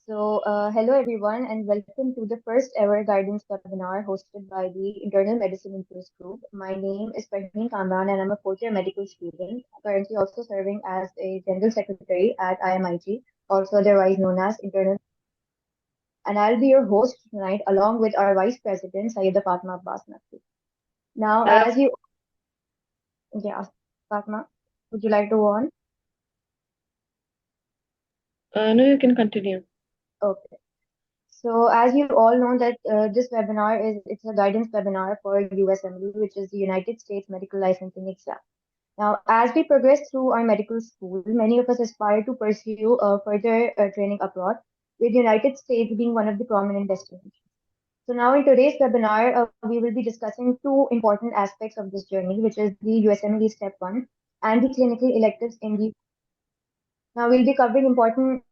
Hello everyone, and welcome to the first ever guidance webinar hosted by the Internal Medicine Interest Group. My name is Parheen Kamran, and I'm a fourth year medical student, currently also serving as a General Secretary at IMIG, also otherwise known as Internal. And I'll be your host tonight, along with our Vice President, Sayyida Fatma Abbas Naqvi. Now, Hello. yeah, Fatma, would you like to go on? No, you can continue. Okay. So as you all know that this webinar it's a guidance webinar for USMLE, which is the United States Medical Licensing Exam. Now, as we progress through our medical school, many of us aspire to pursue further training abroad, with the United States being one of the prominent destinations. So now in today's webinar, we will be discussing two important aspects of this journey, which is the USMLE Step 1 and the clinical electives in the. Now we'll be covering important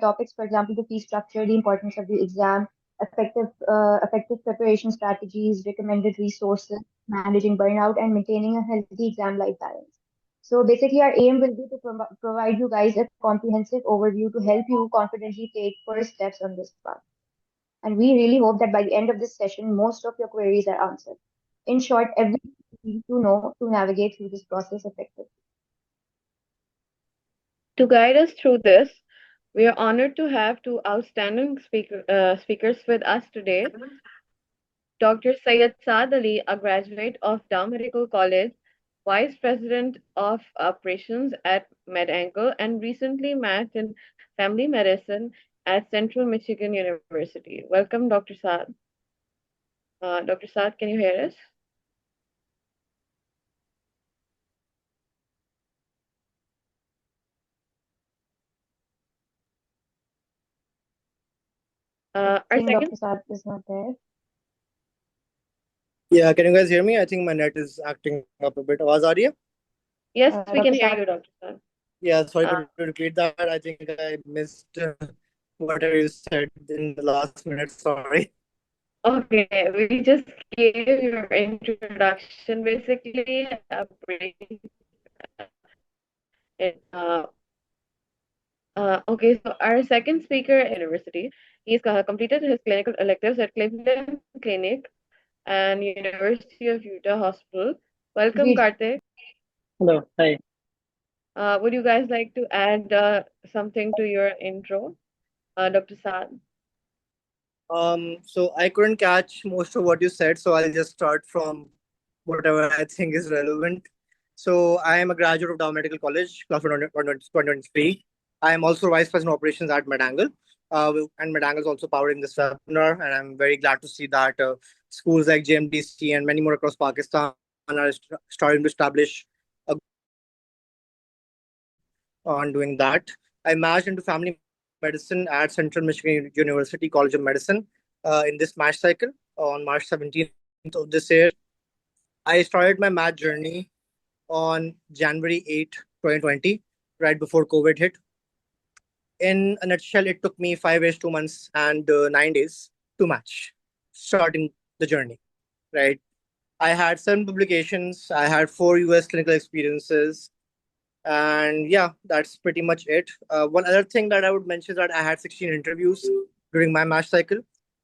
topics, for example, the fee structure, the importance of the exam, effective preparation strategies, recommended resources, managing burnout, and maintaining a healthy exam life balance. So basically, our aim will be to provide you guys a comprehensive overview to help you confidently take first steps on this path. And we really hope that by the end of this session, most of your queries are answered. In short, everything you need to know to navigate through this process effectively. To guide us through this, we are honored to have two outstanding speakers with us today. Dr. Syed Saad Ali, a graduate of Dow Medical College, Vice President of Operations at MedAnkle, and recently majored in Family Medicine at Central Michigan University. Welcome, Dr. Saad. Dr. Saad, can you hear us? I Our think second Dr. Saad is not there. Yeah, can you guys hear me? I think my net is acting up a bit. आवाज आ रही है? Yes, we can Dr. hear Saad, you, Dr. Saad. Yeah, sorry, Uh, could you repeat that? I think I missed whatever you said in the last minute. Sorry. Okay, we just gave your introduction, basically a brief. Uh, okay, so our second speaker at university, he's completed his clinical electives at Cleveland Clinic and University of Utah Hospital. Welcome, Ji, Karthik. Hello, hi. Would you guys like to add something to your intro, Dr. Saad? So I couldn't catch most of what you said, so I'll just start from whatever I think is relevant. So I am a graduate of Dow Medical College, class of 2023. I am also Vice President Operations at MedAngle. And MedAngle is also powering this webinar, and I'm very glad to see that schools like JMDC and many more across Pakistan are starting to establish a on doing that. I majored into family medicine at Central Michigan University College of Medicine in this MASH cycle on March 17th of this year. I started my math journey on January 8, 2020, right before COVID hit. In a nutshell, it took me 5 years, 2 months, and 9 days to match, starting the journey, right? I had 7 publications, I had 4 US clinical experiences, and yeah, that's pretty much it. One other thing that I would mention is that I had 16 interviews during my MASH cycle.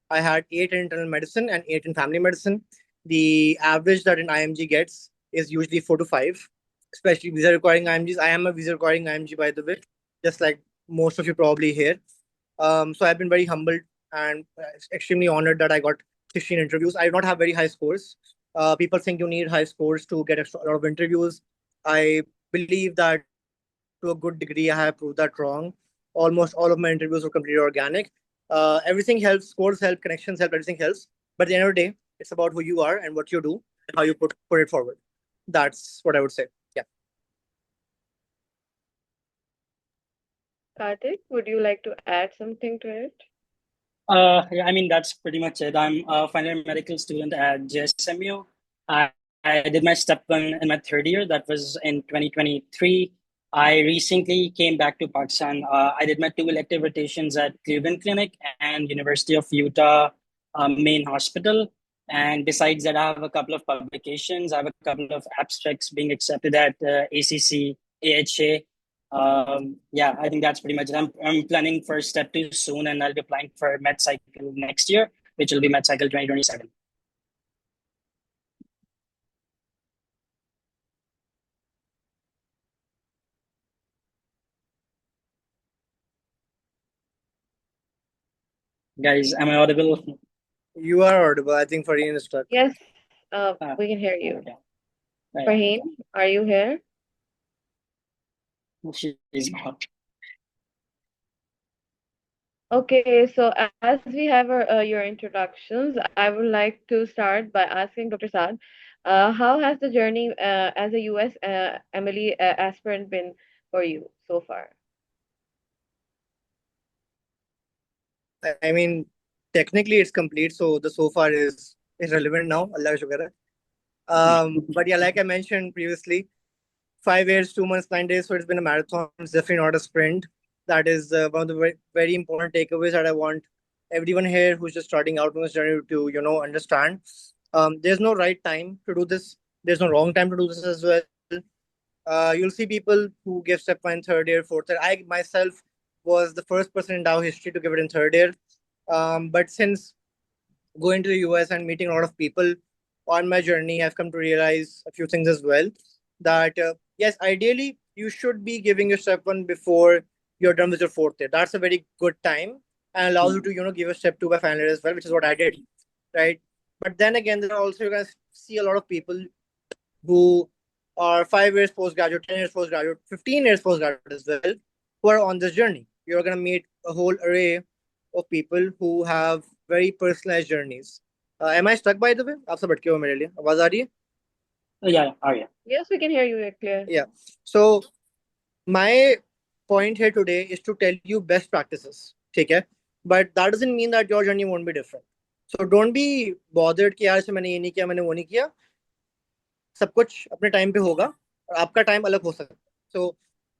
I had 8 in internal medicine and 8 in family medicine. The average that an IMG gets is usually 4 to 5, especially visa requiring IMGs. I am a visa requiring IMG, by the way, just like most of you probably here. So I've been very humbled and extremely honored that I got 16 interviews. I do not have very high scores. People think you need high scores to get a lot of interviews. I believe that to a good degree, I have proved that wrong. Almost all of my interviews were completely organic. Everything helps, scores help, connections help, everything helps. But at the end of the day, it's about who you are and what you do and how you put it forward. That's what I would say. Yeah. Karthik, would you like to add something to it? Yeah, I mean, that's pretty much it. I'm a final year medical student at JSMU. I, I did my step one in my third year. That was in 2023. I recently came back to Pakistan. I did my 2 elective rotations at Cleveland Clinic and University of Utah Main Hospital. And besides that, I have a couple of publications. I have a couple of abstracts being accepted at ACC, AHA, Yeah, I think that's pretty much it. I'm planning for step two soon, and I'll be applying for med cycle next year, which will be med cycle 2027. Guys, am I audible? You are audible. I think Fareen is stuck. Yes, we can hear you. Okay. Right. Farheen, are you here? She's not. Okay, so as we have your introductions, I would like to start by asking Dr. Saad, how has the journey as a US MLE aspirant been for you so far? I mean, technically it's complete, so the so far is irrelevant now. Allah ka shukar hai. But yeah, like I mentioned previously, 5 years, 2 months, 9 days. So it's been a marathon. It's definitely not a sprint. That is one of the very, very important takeaways that I want everyone here who's just starting out on this journey to understand. There's no right time to do this. There's no wrong time to do this as well. You'll see people who give step one in third year, fourth year. I myself was the first person in Dow history to give it in third year. But since going to the US and meeting a lot of people on my journey, I've come to realize a few things as well. That yes, ideally you should be giving your step one before you're done with your fourth year. That's a very good time and allows you to give a step two by final year as well, which is what I did, right? But then again, there are also you guys see a lot of people who are 5 years postgraduate, 10 years postgraduate, 15 years postgraduate as well, who are on this journey. You're gonna meet a whole array of people who have very personalized journeys. Am I stuck by the way? आप सब अटके हो मेरे लिए आवाज आ रही है? Yeah, Arya. Yes, we can hear you clear. Yeah. So my point here today is to tell you best practices. Okay? But that doesn't mean that your journey won't be different. So don't be bothered कि यार से मैंने ये नहीं किया मैंने वो नहीं किया. सब कुछ अपने टाइम पे होगा और आपका टाइम अलग हो सकता है. So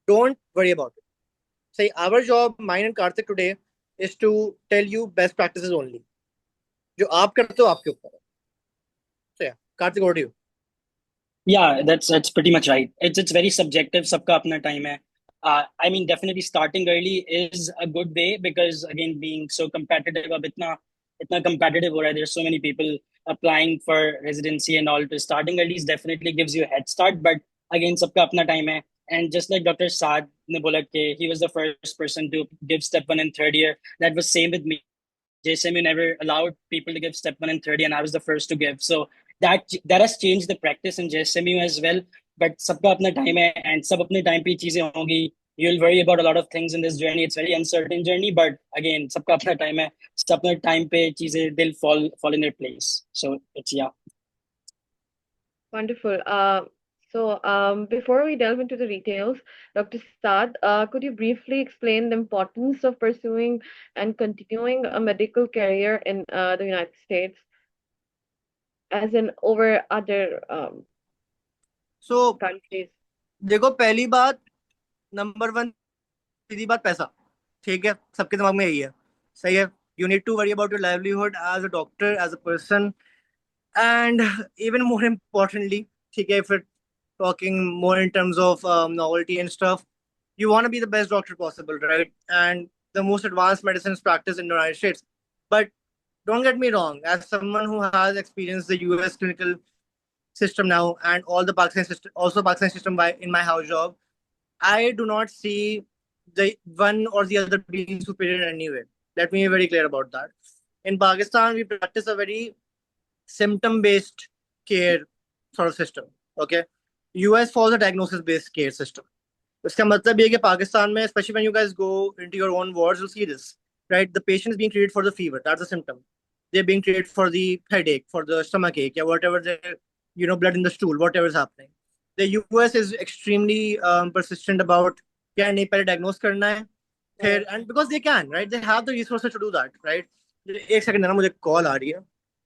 don't worry about it. Say our job, mine and Karthik today, is to tell you best practices only. जो आप करते हो आपके ऊपर है. So yeah, Karthik, over to you. Yeah, that's pretty much right. It's very subjective. Sabka apna time hai. I mean, definitely starting early is a good way because again, being so competitive, ab itna competitive ho raha hai. There's so many people applying for residency and all. To starting early is definitely gives you a head start. But again, sabka apna time hai. And just like Dr. Saad ne bola ke he was the first person to give step one in third year. That was same with me. JSMU never allowed people to give step one and 30, and I was the first to give. So that has changed the practice in JSMU as well. But सबका अपना time है and सब अपने time पे चीजें होंगी. You'll worry about a lot of things in this journey. It's very uncertain journey, but again, सबका अपना time है. सब अपने time पे चीजें they'll fall in their place. So it's yeah. Wonderful. So before we delve into the details, Dr. Saad, could you briefly explain the importance of pursuing and continuing a medical career in the United States, as in over other So countries? देखो पहली बात number one सीधी बात पैसा. ठीक है सबके दिमाग में यही है. सही है. You need to worry about your livelihood as a doctor, as a person, and even more importantly, ठीक है, if we're talking more in terms of novelty and stuff, you want to be the best doctor possible, right? And the most advanced medicine is practiced in the United States. But don't get me wrong, as someone who has experienced the US clinical system now and all the Pakistan system, also Pakistan system in my house job, I do not see the one or the other being superior in any way. Let me be very clear about that. In Pakistan, we practice a very symptom-based care sort of system. Okay, US follows a diagnosis-based care system. इसका मतलब ये कि पाकिस्तान में, especially when you guys go into your own wards, you'll see this, right? The patient is being treated for the fever. That's a symptom. They're being treated for the headache, for the stomach ache, yeah, whatever blood in the stool, whatever is happening. The US is extremely persistent about क्या नहीं पहले diagnose करना है, फिर and because they can, right? They have the resources to do that, right? एक second ना मुझे call आ रही है.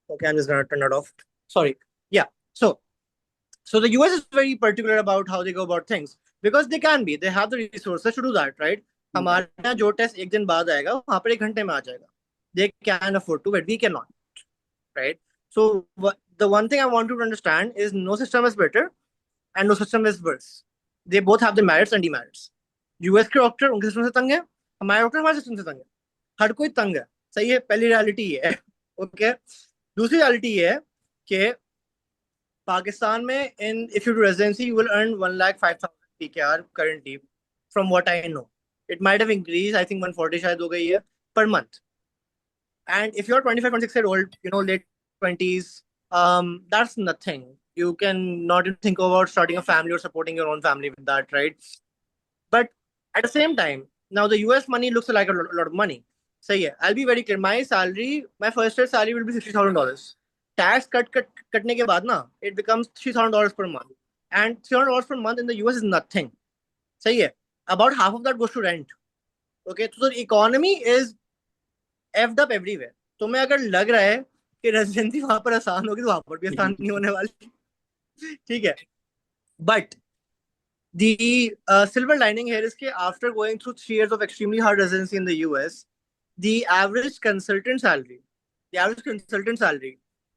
Okay, I'm just gonna turn that off. Sorry. Yeah. So the US is very particular about how they go about things because they can be. They have the resources to do that, right? हमारे यहाँ जो test एक दिन बाद आएगा वहाँ पर 1 घंटे में आ जाएगा. They can afford to, but we cannot, right? So the one thing I want you to understand is no system is better and no system is worse. They both have the merits and demerits. US के doctor उनके system से तंग है, हमारे doctor हमारे system से तंग है, हर कोई तंग है। सही है, पहली रियलिटी ये है। ओके, दूसरी रियलिटी ये है कि पाकिस्तान में in if you do residency you will earn 1,05,000 PKR currently from what I know. It might have increased, I think 140 शायद हो गई है per month. And if you're 25, 26 year old, late 20s, that's nothing. You can not even think about starting a family or supporting your own family with that, right? But at the same time, now the US money looks like a lot of money. So yeah, I'll be very clear. My first year salary will be $60,000. Tax cutने के बाद ना, it becomes $3,000 per month. And $300 per month in the US is nothing. सही है, about half of that goes to rent. Okay, so the economy is effed up everywhere. तुम्हें अगर लग रहा है कि रेजिडेंसी वहां पर आसान होगी तो वहां पर भी आसान नहीं होने वाली। ठीक है, but the silver lining here is that after going through 3 years of extremely hard residency in the US, the average consultant salary,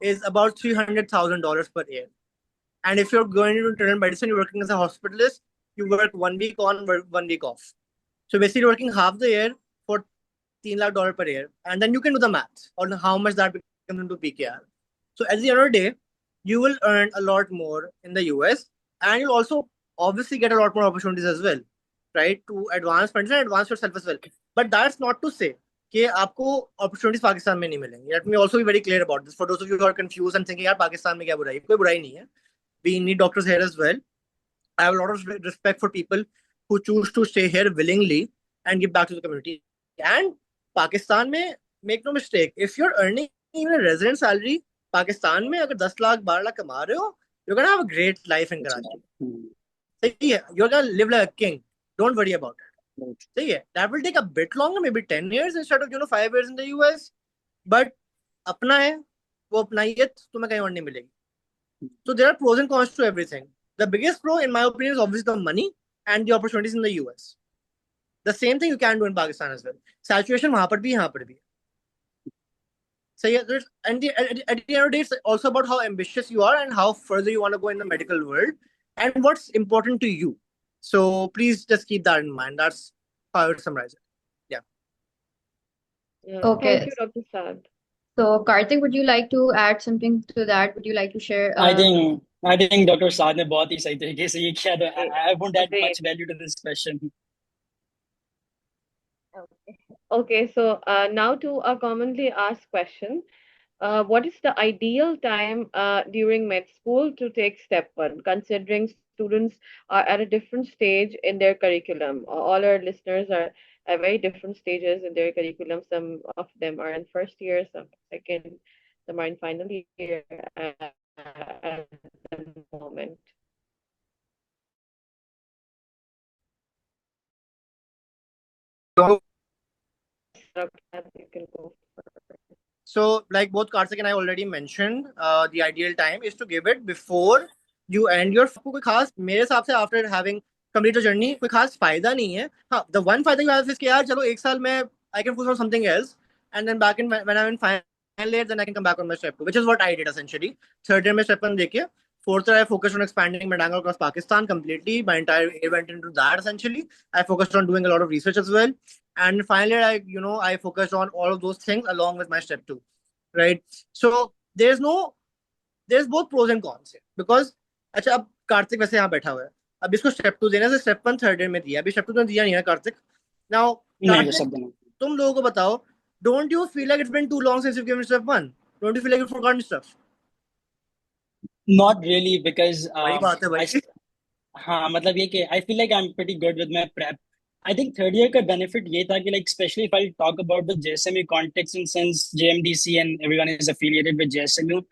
is about $300,000 per year. And if you're going into internal medicine, you're working as a hospitalist, you work 1 week on, 1 week off. So basically, you're working half the year for $3 lakh per year. And then you can do the math on how much that becomes into PKR. So at the end of the day, you will earn a lot more in the US, and you'll also obviously get a lot more opportunities as well, right? To advance medicine and advance yourself as well. But that's not to say कि आपको opportunities Pakistan में नहीं मिलेंगी. Let me also be very clear about this for those of you who are confused and thinking यार पाकिस्तान में क्या बुराई है? कोई बुराई नहीं है. We need doctors here as well. I have a lot of respect for people who choose to stay here willingly and give back to the community. And Pakistan में, make no mistake, if you're earning even a resident salary, Pakistan में अगर 10 लाख 12 लाख कमा रहे हो, you're gonna have a great life in Karachi. सही है, you're gonna live like a king. Don't worry about it. सही है, that will take a bit longer, maybe 10 years instead of 5 years in the US. But अपना है, वो अपनाइयत तुम्हें कहीं और नहीं मिलेगी. So there are pros and cons to everything. The biggest pro, in my opinion, is obviously the money and the opportunities in the US. The same thing you can do in Pakistan as well. Saturation वहां पर भी यहाँ पर भी. So yeah, at the end of the day, it's also about how ambitious you are and how further you want to go in the medical world and what's important to you. So please just keep that in mind. That's how I would summarize it. Yeah. Okay. Thank you, Dr. Saad. So, Karthik, would you like to add something to that? Would you like to share? I think Dr. Saad ने बहुत ही सही तरीके से ये किया था. I won't add Great. much value to this question. Okay, so now to a commonly asked question. What is the ideal time during med school to take step one, considering students are at a different stage in their curriculum? All our listeners are at very different stages in their curriculum. Some of them are in first year, some second, some are in final year at the moment. You can go. So, like both Karthik and I already mentioned, the ideal time is to give it before you end your. कोई खास मेरे हिसाब से after having complete the journey कोई खास फायदा नहीं है. हाँ, the one फायदा you have is कि यार चलो एक साल में I can focus on something else, and then back in when I'm in final year, then I can come back on my step 2, which is what I did essentially. Third year में step 1 देके, fourth year I focused on expanding Medanga across Pakistan completely. My entire year went into that essentially. I focused on doing a lot of research as well. And finally, I focused on all of those things along with my step 2, right? So there's both pros and cons here because अच्छा अब कार्तिक वैसे यहाँ बैठा हुआ है, अब इसको step 2 देने से step 1 third year में दिया, अभी step 2 तो दिया नहीं है कार्तिक. Now नहीं, कार्तिक, सब देना. तुम लोगों को बताओ, don't you feel like it's been too long since you've given step 1? Don't you feel like you've forgotten stuff? Not really, because वही बात है भाई. हाँ, मतलब ये कि I feel like I'm pretty good with my prep. I think third year का benefit ये था कि like especially if I talk about the JSMU context, and since JMDC and everyone is affiliated with JSMU,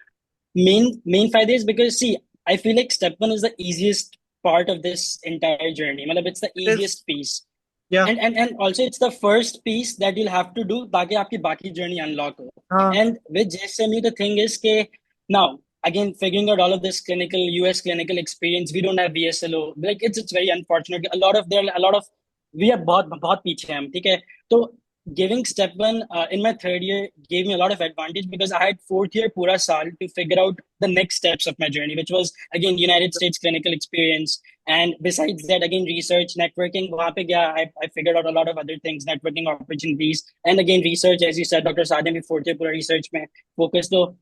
main फायदे is because see, I feel like step 1 is the easiest part of this entire journey. मतलब it's the easiest piece. Yeah. And also it's the first piece that you'll have to do ताकि आपकी बाकी journey unlock हो. हाँ. And with JSMU the thing is कि now again figuring out all of this clinical US clinical experience, we don't have VSLO. Like it's very unfortunate. A lot of we are बहुत पीछे हैं हम, ठीक है. तो giving step one in my third year gave me a lot of advantage because I had fourth year pura saal to figure out the next steps of my journey, which was again United States clinical experience. And besides that, again, research, networking, वहाँ पे गया, I figured out a lot of other things, networking opportunities. And again, research, as you said, Dr. Sadhya, भी fourth year पूरा research में focus. तो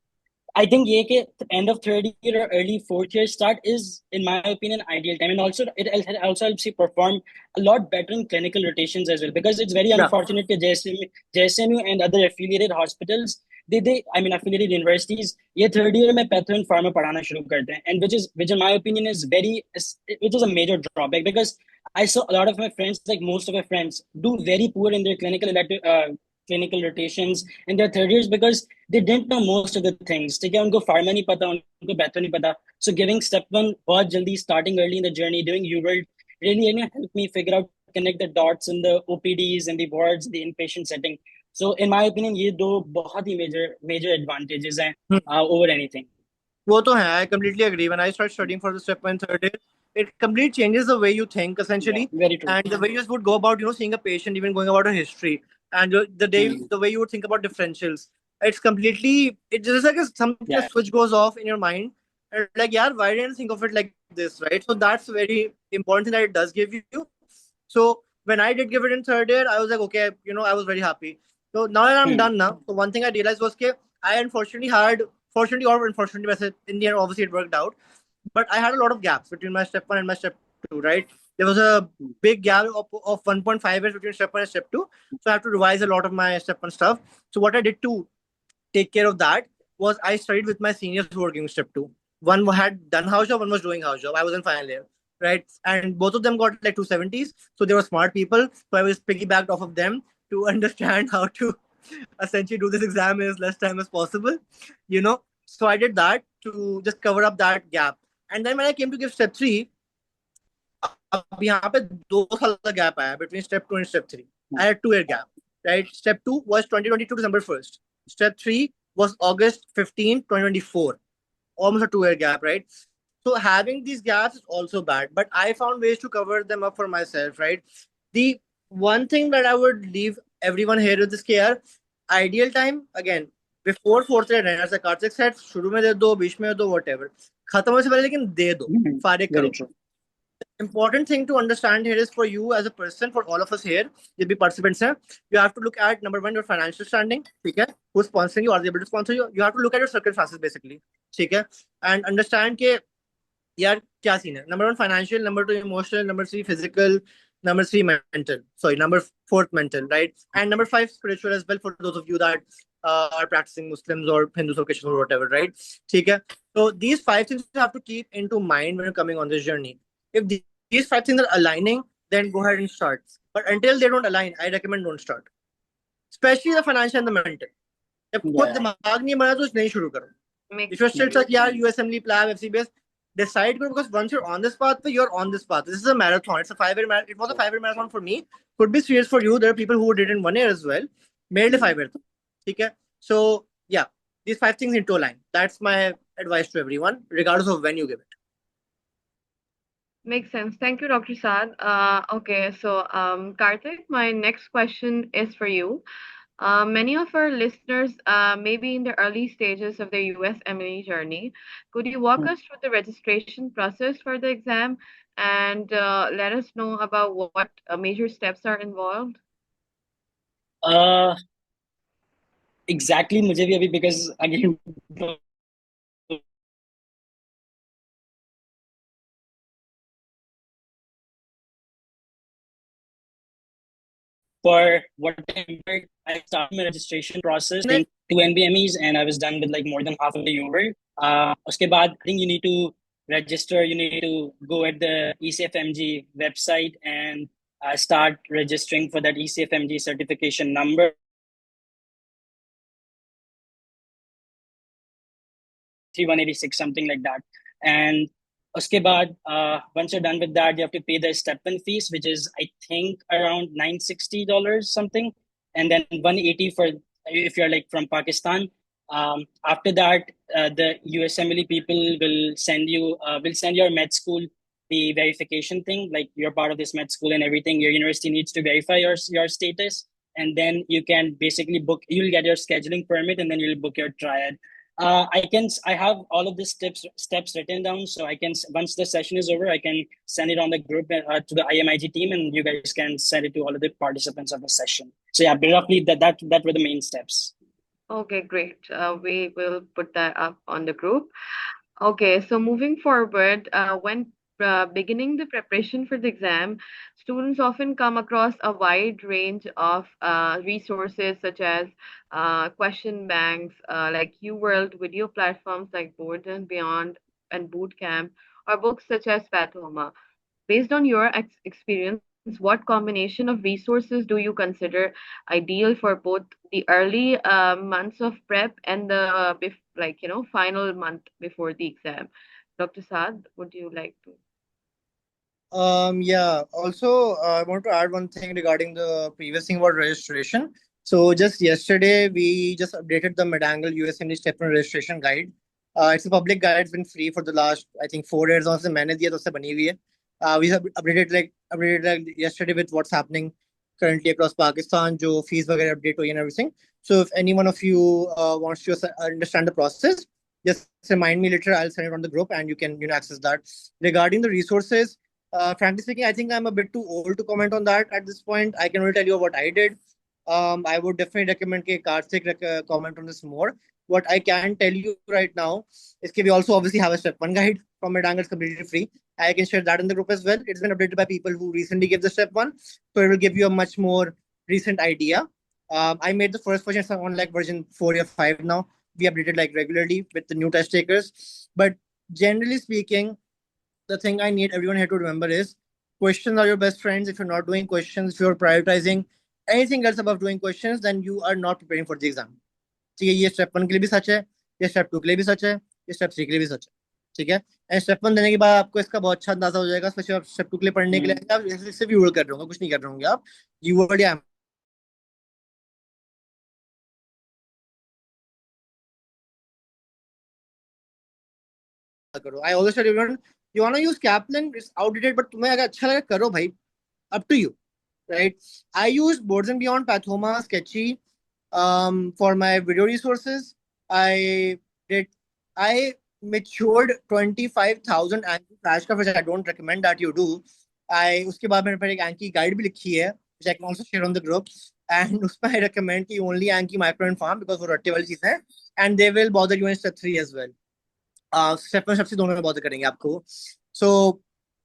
I think ये कि end of third year or early fourth year start is, in my opinion, ideal time, and also it also helps you perform a lot better in clinical rotations as well. Because it's very Yeah. unfortunate that JSMU and other affiliated hospitals, they I mean affiliated universities, ये third year में patho and pharma पढ़ाना शुरू करते हैं, and which in my opinion is which is a major drawback because I saw a lot of my friends, like most of my friends, do very poor in their clinical rotations in their third years because they didn't know most of the things. ठीक है, उनको pharma नहीं पता, उनको patho नहीं पता. So giving step one बहुत जल्दी, starting early in the journey, doing UWorld really helped me figure out, connect the dots in the OPDs and the wards, the inpatient setting. So in my opinion, ये दो बहुत ही major advantages हैं over anything. वो तो है, I completely agree. When I started studying for the step one third year, it completely changes the way you think essentially, Yeah, very true. and the way you would go about, seeing a patient, even going about a history, and the way you would think about differentials. It's just like a switch goes off in your mind, and like, yeah, why didn't I think of it like this, right? So that's a very important thing that it does give you. So when I did give it in third year, I was like, okay, I was very happy. So now that I'm done now, so one thing I realized was that I fortunately or unfortunately, in the end, obviously it worked out. But I had a lot of gaps between my step one and my step two, right? There was a big gap of 1.5 years between step one and step two. So I have to revise a lot of my step one stuff. So what I did to take care of that was I studied with my seniors who were giving step two. One had done house job, one was doing house job. I was in final year, right? And both of them got like 270s. So they were smart people. So I was piggybacked off of them to understand how to essentially do this exam in as less time as possible, So I did that to just cover up that gap. And then when I came to give step three, अब यहाँ पे 2 साल का gap आया between step two and step three. I had 2 year gap, right? Step two was 2022 December 1st. Step three was August 15, 2024. Almost a 2 year gap, right? So having these gaps is also bad, but I found ways to cover them up for myself, right? The one thing that I would leave everyone here with this care, ideal time, again, before fourth year रहना, like Karthik said, शुरू में दे दो, बीच में दे दो, whatever. खत्म होने से पहले लेकिन दे दो, फारिग Very करो. true. Important thing to understand here is for you as a person, for all of us here, you be participants here, you have to look at number one, your financial standing, okay? Who's sponsoring you, are they able to sponsor you? You have to look at your circumstances basically, okay? And understand के यार क्या scene है. Number one, financial. Number two, emotional. Number three, physical. Number three, mental. Sorry, number fourth, mental, right? And number five, spiritual as well, for those of you that are practicing Muslims or Hindus or Christians or whatever, right? Okay? So these 5 things you have to keep into mind when you're coming on this journey. If these 5 things are aligning, then go ahead and start. But until they don't align, I recommend don't start. Especially the financial and the mental. जब खुद दिमाग नहीं बना तो नहीं शुरू करो. If you're still stuck, yeah, USMLE, PLAB, FCBS, decide because once you're on this path, you're on this path. This is a marathon. It's a 5 year marathon. It was a 5 year marathon for me. Could be serious for you. There are people who did it in 1 year as well. Made it 5 years. Okay? So yeah, these 5 things into a line. That's my advice to everyone, regardless of when you give it. Makes sense. Thank you, Dr. Saad. Okay, so Karthik, my next question is for you. Many of our listeners may be in the early stages of their USMLE journey. Could you walk us through the registration process for the exam and let us know about what major steps are involved? Exactly, मुझे भी अभी because again for whatever I started my registration process in 2 NBMEs and I was done with like more than half of the UWorld. उसके बाद I think you need to register, you need to go at the ECFMG website and start registering for that ECFMG certification number. 3186, something like that. And उसके बाद, once you're done with that, you have to pay the stipend fees, which is I think around $960 something, and then 180 for if you're like from Pakistan. After that, the USMLE people will send your med school the verification thing, like you're part of this med school and everything. Your university needs to verify your status. and then you can basically book. You'll get your scheduling permit, and then you'll book your triad. I have all of these steps written down, so I can, once the session is over, I can send it on the group to the IMIG team, and you guys can send it to all of the participants of the session. So yeah, roughly that were the main steps. Okay, great. We will put that up on the group. Okay, so moving forward, when beginning the preparation for the exam, students often come across a wide range of resources such as question banks like UWorld, video platforms like Boards and Beyond and Bootcamp, or books such as Pathoma. Based on your experience, what combination of resources do you consider ideal for both the early months of prep and the final month before the exam? Dr. Saad, would you like to? Yeah. Also, I want to add one thing regarding the previous thing about registration. So just yesterday, we just updated the Medangle USMD Step 1 registration guide. It's a public guide. It's been free for the last, I think, 4 years. Also, मैंने दिया तो उससे बनी हुई है. We have updated like yesterday with what's happening currently across Pakistan, जो fees वगैरह update हुई and everything. So if any one of you wants to understand the process, just remind me later. I'll send it on the group and you can access that. Regarding the resources, frankly speaking, I think I'm a bit too old to comment on that at this point. I can only tell you what I did. I would definitely recommend Karthik comment on this more. What I can tell you right now is we also obviously have a step 1 guide from Medangle. It's completely free. I can share that in the group as well. It's been updated by people who recently gave the step 1. So it will give you a much more recent idea. I made the first version on like version 4 or 5 now. We updated like regularly with the new test takers. But generally speaking, the thing I need everyone here to remember is questions are your best friends. If you're not doing questions, if you're prioritizing anything else above doing questions, then you are not preparing for the exam. ठीक है, ये step 1 के लिए भी सच है, ये step 2 के लिए भी सच है, ये स्टेप 3 के लिए भी सच है. ठीक है, एंड स्टेप 1 देने के बाद आपको इसका बहुत अच्छा अंदाजा हो जाएगा, स्पेशली आप स्टेप 2 के लिए पढ़ने के लिए आप सिर्फ यूवर्ड कर रहे होंगे, कुछ नहीं कर रहे होंगे आप. यूवर्ड या करो. I always tell everyone, you want to use Kaplan, it's outdated, but तुम्हें अगर अच्छा लगे करो भाई, up to you, right? I use Boards and Beyond, Pathoma, Sketchy for my video resources. I matured 25,000 Anki flashcards, which I don't recommend that you do. उसके बाद मैंने फिर एक Anki guide भी लिखी है, which I can also share on the group. And उसमें I recommend कि only Anki micro and farm because वो रट्टे वाली चीज है, and they will bother you in step 3 as well. Step 1 सबसे दोनों में बॉदर करेंगे आपको. So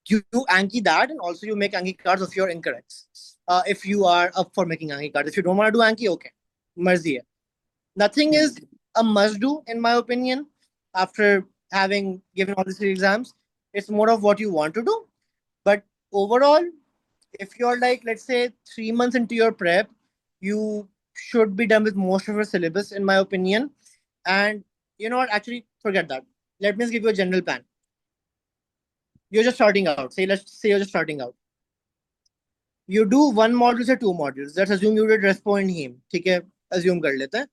you Anki that, and also you make Anki cards if you're incorrect. If you are up for making Anki cards, if you don't want to do Anki, okay, मर्जी है. Nothing is a must do in my opinion. After having given all these 3 exams, it's more of what you want to do. But overall, if you're like, let's say 3 months into your prep, you should be done with most of your syllabus in my opinion. And you know what, actually forget that. Let me just give you a general plan. You're just starting out. Let's say you're just starting out. You do 1 module or 2 modules. Let's assume you did Respo and Heme. ठीक है, assume कर लेते हैं.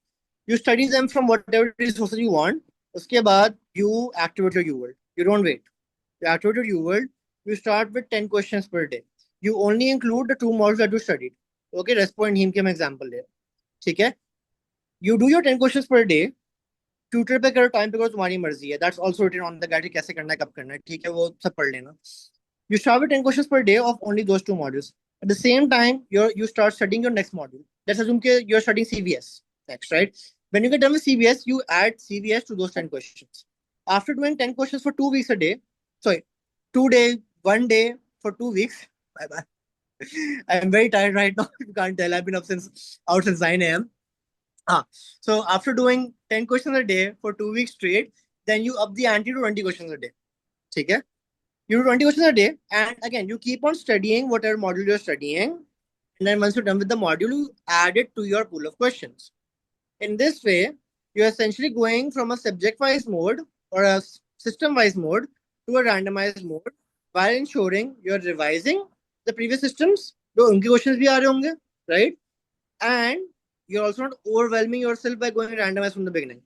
You study them from whatever resources you want. उसके बाद you activate your UWorld. You don't wait. You activate your UWorld. You start with 10 questions per day. You only include the 2 modules that you studied. Okay, Respo and Heme के मैं example ले. ठीक है. You do your 10 questions per day. Tutor पे करो, time पे करो, तुम्हारी मर्जी है. That's also written on the guide, कैसे करना है, कब करना है. ठीक है, वो सब पढ़ लेना. You start with 10 questions per day of only those 2 modules. At the same time, you start studying your next module. Let's assume you're studying CVS next, right? When you get done with CVS, you add CVS to those 10 questions. After doing 10 questions for 2 weeks a day, sorry, 2 days, 1 day for 2 weeks. Bye bye. I am very tired right now. You can't tell. I've been out since 9 a.m. So after doing 10 questions a day for 2 weeks straight, then you up the ante to 20 questions a day. Okay? You do 20 questions a day, and again, you keep on studying whatever module you're studying. And then once you're done with the module, you add it to your pool of questions. In this way, you're essentially going from a subject-wise mode or a system-wise mode to a randomized mode while ensuring you're revising the previous systems. So, unke questions bhi aa rahe honge, right? And you're also not overwhelming yourself by going randomized from the beginning.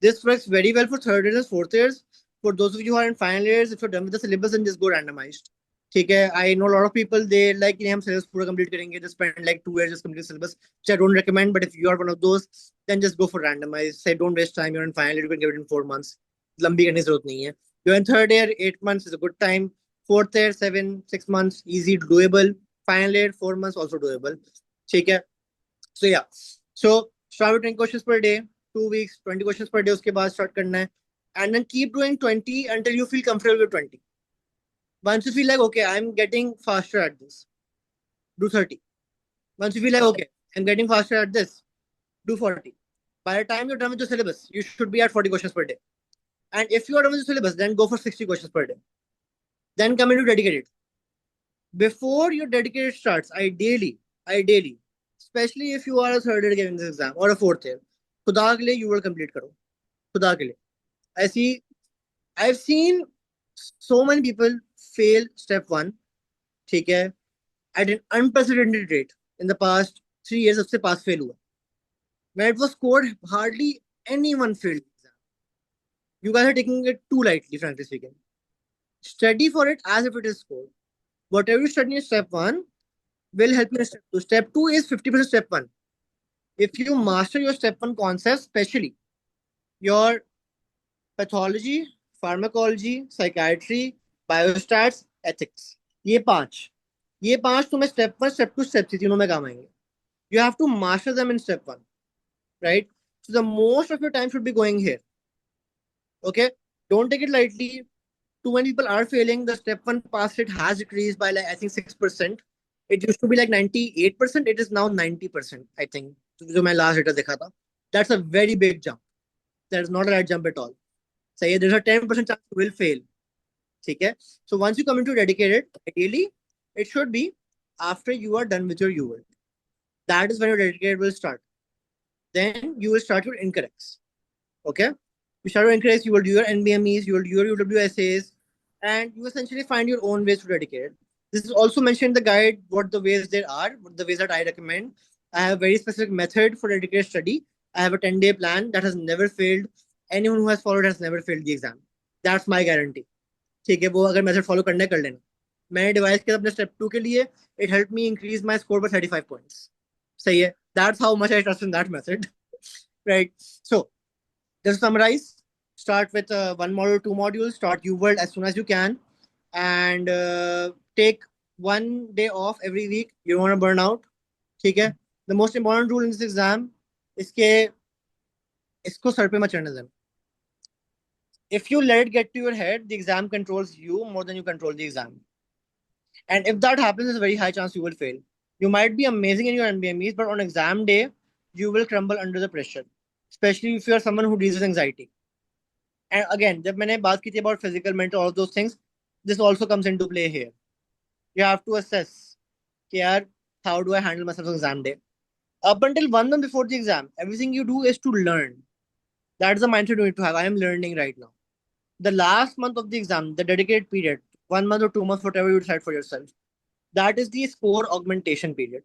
This works very well for 3rd years and 4th years. For those of you who are in final years, if you're done with the syllabus, then just go randomized. ठीक है. I know a lot of people, they like हम syllabus पूरा complete करेंगे, just spend like 2 years just complete syllabus, which I don't recommend. But if you are one of those, then just go for randomized. Say don't waste time. You're in final year, you can give it in 4 months. लंबी करने की जरूरत नहीं है. You're in third year, 8 months is a good time. Fourth year, 7-6 months, easy, doable. Final year, 4 months, also doable. ठीक है. So yeah, so start with 10 questions per day, 2 weeks, 20 questions per day. उसके बाद start करना है, and then keep doing 20 until you feel comfortable with 20. Once you feel like, okay, I'm getting faster at this, do 30. Once you feel like, okay, I'm getting faster at this, do 40. By the time you're done with the syllabus, you should be at 40 questions per day. And if you are done with the syllabus, then go for 60 questions per day. Then come into dedicated. Before your dedicated starts, ideally, especially if you are a third year giving this exam or a fourth year, खुदा के लिए you will complete करो. खुदा के लिए. I've seen so many people fail step 1, ठीक है, at an unprecedented rate in the past 3 years. सबसे पास fail हुआ. When it was scored, hardly anyone failed the exam. You guys are taking it too lightly, frankly speaking. Study for it as if it is scored. Whatever you study in step 1 will help you in step 2. Step 2 is 50% step 1. If you master your step 1 concepts, especially your pathology, pharmacology, psychiatry, biostats, ethics, ये पांच तुम्हें step 1, step 2, step 3 तीनों में काम आएंगे. You have to master them in step 1, right? So the most of your time should be going here. Okay, don't take it lightly. Too many people are failing. The step 1 pass rate has decreased by like I think 6%. It used to be like 98%. It is now 90%. I think. जो मैं last data देखा था. That's a very big jump. That is not a right jump at all. So yeah, there's a 10% chance you will fail. ठीक है. So once you come into dedicated, ideally it should be after you are done with your UL. That is when your dedicated will start. Then you will start your incorrects. Okay. You start your incorrects. You will do your NBMEs. You will do your UWSAs, and you essentially find your own ways to dedicate. This is also mentioned in the guide what the ways there are, what the ways that I recommend. I have a very specific method for dedicated study. I have a 10-day plan that has never failed. Anyone who has followed has never failed the exam. That's my guarantee. ठीक है, वो अगर method follow करना है कर लेना. मैंने device किया अपने स्टेप 2 के लिए. It helped me increase my score by 35 points. सही है. That's how much I trust in that method. Right. So just to summarize, start with 1 module, 2 modules. Start UWorld as soon as you can, and take 1 day off every week. You don't want to burn out. ठीक है. The most important rule in this exam इसको sir पे मत चढ़ने देना. If you let it get to your head, the exam controls you more than you control the exam. And if that happens, there's a very high chance you will fail. You might be amazing in your NBMEs, but on exam day, you will crumble under the pressure, especially if you are someone who deals with anxiety. And again, जब मैंने बात की थी about physical, mental, all of those things, this also comes into play here. You have to assess, कि यार, how do I handle myself on exam day? Up until 1 month before the exam, everything you do is to learn. That's the mindset you need to have. I am learning right now. The last month of the exam, the dedicated period, 1 month or 2 months, whatever you decide for yourself, that is the score augmentation period.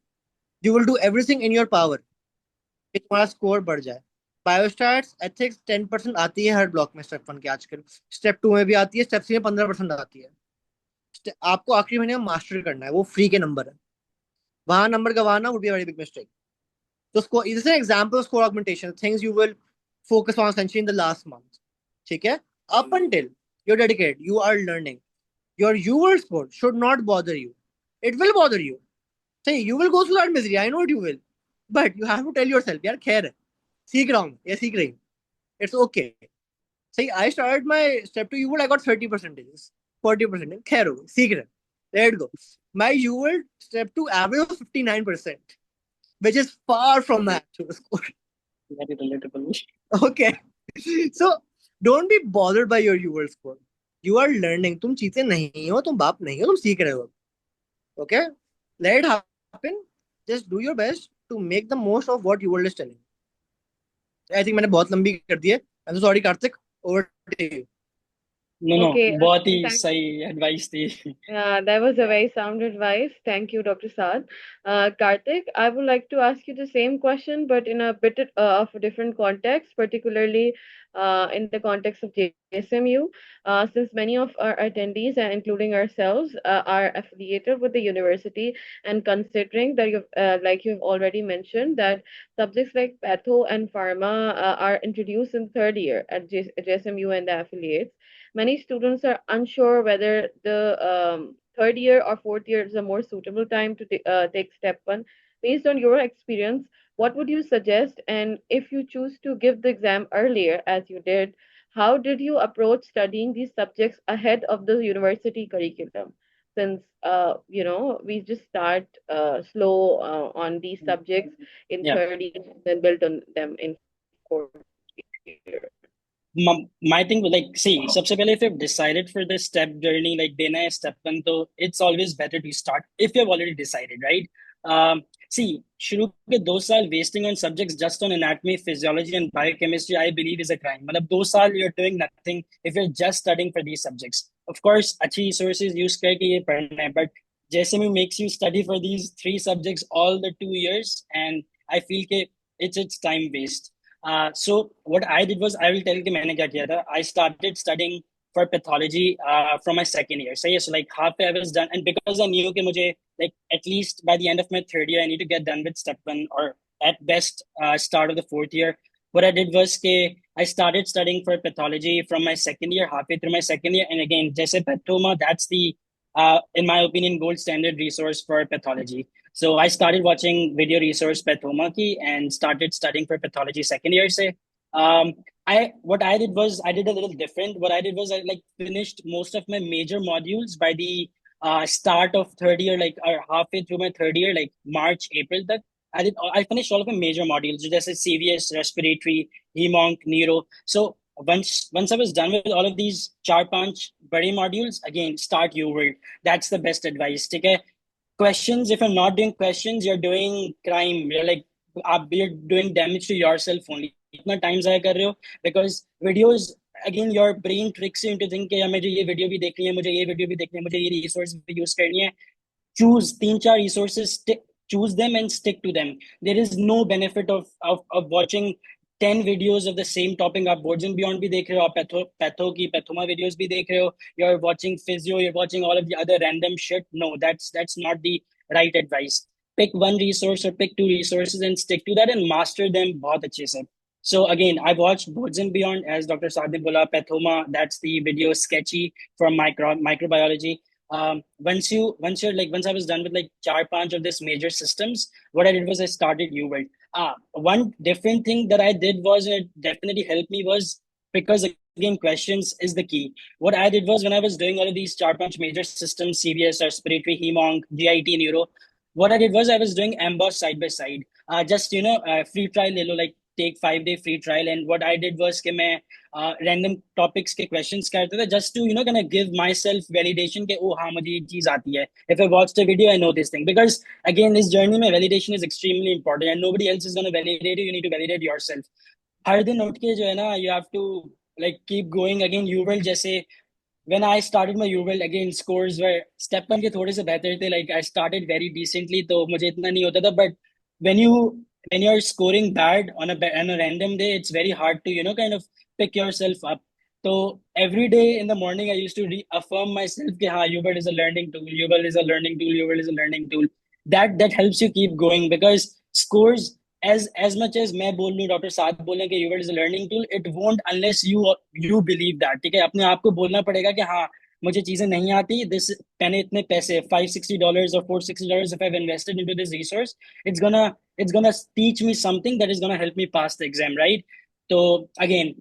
You will do everything in your power कि तुम्हारा score बढ़ जाए. Biostats ethics 10% आती है हर block में step 1 के आजकल. Step 2 में भी आती है, स्टेप 3 में 15% आती है. आपको आखिरी महीने में मास्टर करना है, वो फ्री के नंबर है. वहां नंबर गवाना would be a very big mistake. तो score is an example of score augmentation, things you will focus on essentially in the last month. ठीक है. Up until you're dedicated, you are learning. Your UL score should not bother you. It will bother you. Say you will go through that misery. I know it you will. But you have to tell yourself, यार खैर है, सीख रहा हूँ या सीख रही हूँ. It's okay. Say I started my step 2 UL, I got 30%, 40%. खैर हो गई, सीख रहे. Let it go. My UL step 2 average was 59%, which is far from my actual score. Very relatable. Okay. So don't be bothered by your UL score. You are learning. तुम चीते नहीं हो, तुम बाप नहीं हो, तुम सीख रहे हो. Okay. Let it happen. Just do your best to make the most of what UL is telling. I think मैंने बहुत लंबी कर दी है. I'm so sorry, Karthik. Over to you. No, no, Okay, बहुत ही thank सही advice थी. Yeah, that was a very sound advice. Thank you, Dr. Saad. Karthik, I would like to ask you the same question, but in a bit of a different context, particularly in the context of JSMU. Since many of our attendees, including ourselves, are affiliated with the university, and considering that like you've already mentioned, that subjects like patho and pharma are introduced in third year at JSMU and the affiliates, many students are unsure whether the third year or fourth year is a more suitable time to take step one. Based on your experience, what would you suggest? And if you choose to give the exam earlier, as you did, how did you approach studying these subjects ahead of the university curriculum? Since we just start slow on these subjects in Yeah. third year and then build on them in fourth year. My thing was like, see, सबसे पहले if you've decided for the step journey, like देना है step one, तो it's always better to start if you've already decided, right? See, शुरू के 2 साल wasting on subjects just on anatomy, physiology, and biochemistry, I believe is a crime. मतलब 2 साल you're doing nothing if you're just studying for these subjects. Of course, अच्छी resources use करके ये पढ़ना है, but JSMU makes you study for these 3 subjects all the 2 years, and I feel कि it's time waste. So what I did was, I will tell you मैंने क्या किया था. I started studying for pathology from my second year. So yes, so like halfway I was done, and because I knew कि मुझे like at least by the end of my third year I need to get done with step one, or at best start of the fourth year. What I did was I started studying for pathology from my second year, halfway through my second year, and again, जैसे pathoma, that's the in my opinion gold standard resource for pathology. So I started watching video resource Pathoma ki and started studying for pathology second year. Say, what I did was I did a little different. What I did was I like finished most of my major modules by the start of third year, like or halfway through my third year, like March, April. That I finished all of my major modules, just as CVS, respiratory, hemonc, neuro. So once I was done with all of these char panch body modules, again start UWorld. That's the best advice. Take a questions. If you're not doing questions, you're doing crime. You're doing damage to yourself only. इतना time ज़ाया कर रहे हो, because videos, again your brain tricks you into thinking कि यार मुझे ये video भी देखनी है, मुझे ये video भी देखनी है, मुझे ये resource भी use करनी है. Choose 3-4 resources, choose them and stick to them. There is no benefit of watching 10 videos of the same topic. आप boards and beyond भी देख रहे हो, आप pathoma videos भी देख रहे हो, you're watching physio, you're watching all of the other random shit. No, that's not the right advice. Pick one resource or pick 2 resources and stick to that and master them बहुत अच्छे से. So again, I watched Boards and Beyond, as Dr. Sadib Bola, Pathoma, that's the video sketchy from microbiology. Once I was done with like char panch of this major systems, what I did was I started UWorld. One different thing that I did was, it definitely helped me, was because again questions is the key. What I did was, when I was doing all of these char panch major systems, CVS, respiratory, hemonc, GIT, neuro, what I did was I was doing amboss side by side. Just free trial ले लो, like take 5-day free trial. And what I did was कि मैं random topics के questions करते थे, just to kind of give myself validation कि oh हाँ मुझे ये चीज आती है. If I watched a video, I know this thing. Because again, this journey में validation is extremely important, and nobody else is going to validate you. You need to validate yourself. हर दिन उठ के जो है ना, you have to like keep going. Again, you will जैसे when I started my UWorld, again scores were step one के थोड़े से बेहतर थे. Like I started very decently, तो मुझे इतना नहीं होता था. But when you're scoring bad on a random day, it's very hard to kind of pick yourself up. So every day in the morning, I used to reaffirm myself कि हाँ, UWorld is a learning tool. UWorld is a learning tool. UWorld is a learning tool. That helps you keep going, because scores, as much as मैं बोल लूँ, doctor साथ बोलें कि UWorld is a learning tool, it won't unless you believe that. ठीक है, अपने आप को बोलना पड़ेगा कि हाँ मुझे चीजें नहीं आती. This मैंने इतने पैसे $560 or $460 if I've invested into this resource, it's gonna teach me something that is gonna help me pass the exam, right? So again,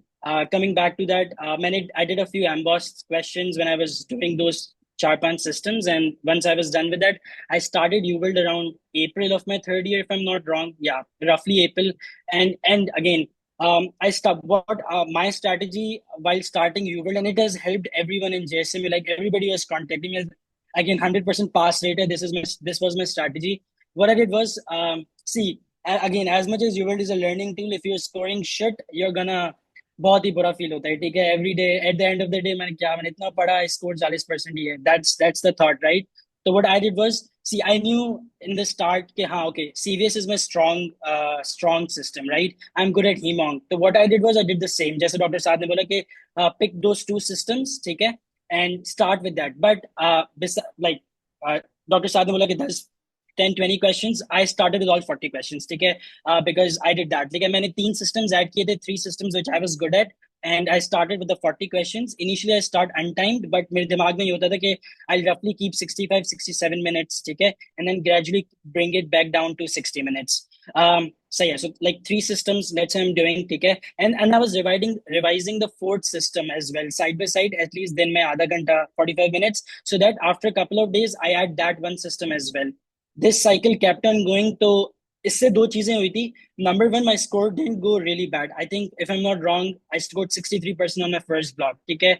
coming back to that, I did a few embossed questions when I was doing those Charpan systems, and once I was done with that, I started UWorld around April of my third year, if I'm not wrong. Yeah, roughly April. And again, I stopped. What my strategy while starting UWorld, and it has helped everyone in JSMU. Like everybody was contacting me. Again, 100% pass rate. This was my strategy. What I did was, again, as much as UWorld is a learning tool, if you're scoring shit, you're gonna बहुत ही बुरा feel होता है, ठीक है। Every day at the end of the day मैंने इतना पढ़ा, score 40% ही है, दैट्स द थॉट, राइट? तो what I did was, see I knew in the start कि हाँ okay, CVS is my strong system, right? I am good at hemonc. तो what I did was I did the same, जैसे doctor साहब ने बोला कि pick those two systems, ठीक है, and start with that. But like doctor साहब ने बोला कि 10-20 questions, I started with all 40 questions, ठीक है, because I did that. ठीक है, मैंने 3 systems add किए थे, 3 systems which I was good at, and I started with the 40 questions. Initially, I start untimed, but मेरे दिमाग में ये होता था कि I'll roughly keep 65-67 minutes, ठीक है, and then gradually bring it back down to 60 minutes. So yeah, so like 3 systems, let's say I'm doing, ठीक है, and I was revising the 4th system as well, side by side, at least then मैं आधा घंटा 45 minutes, so that after a couple of days I add that one system as well. This cycle kept on going. तो इससे दो चीजें हुई थी. Number one, my score didn't go really bad. I think if I'm not wrong, I scored 63% on my first block, ठीक है,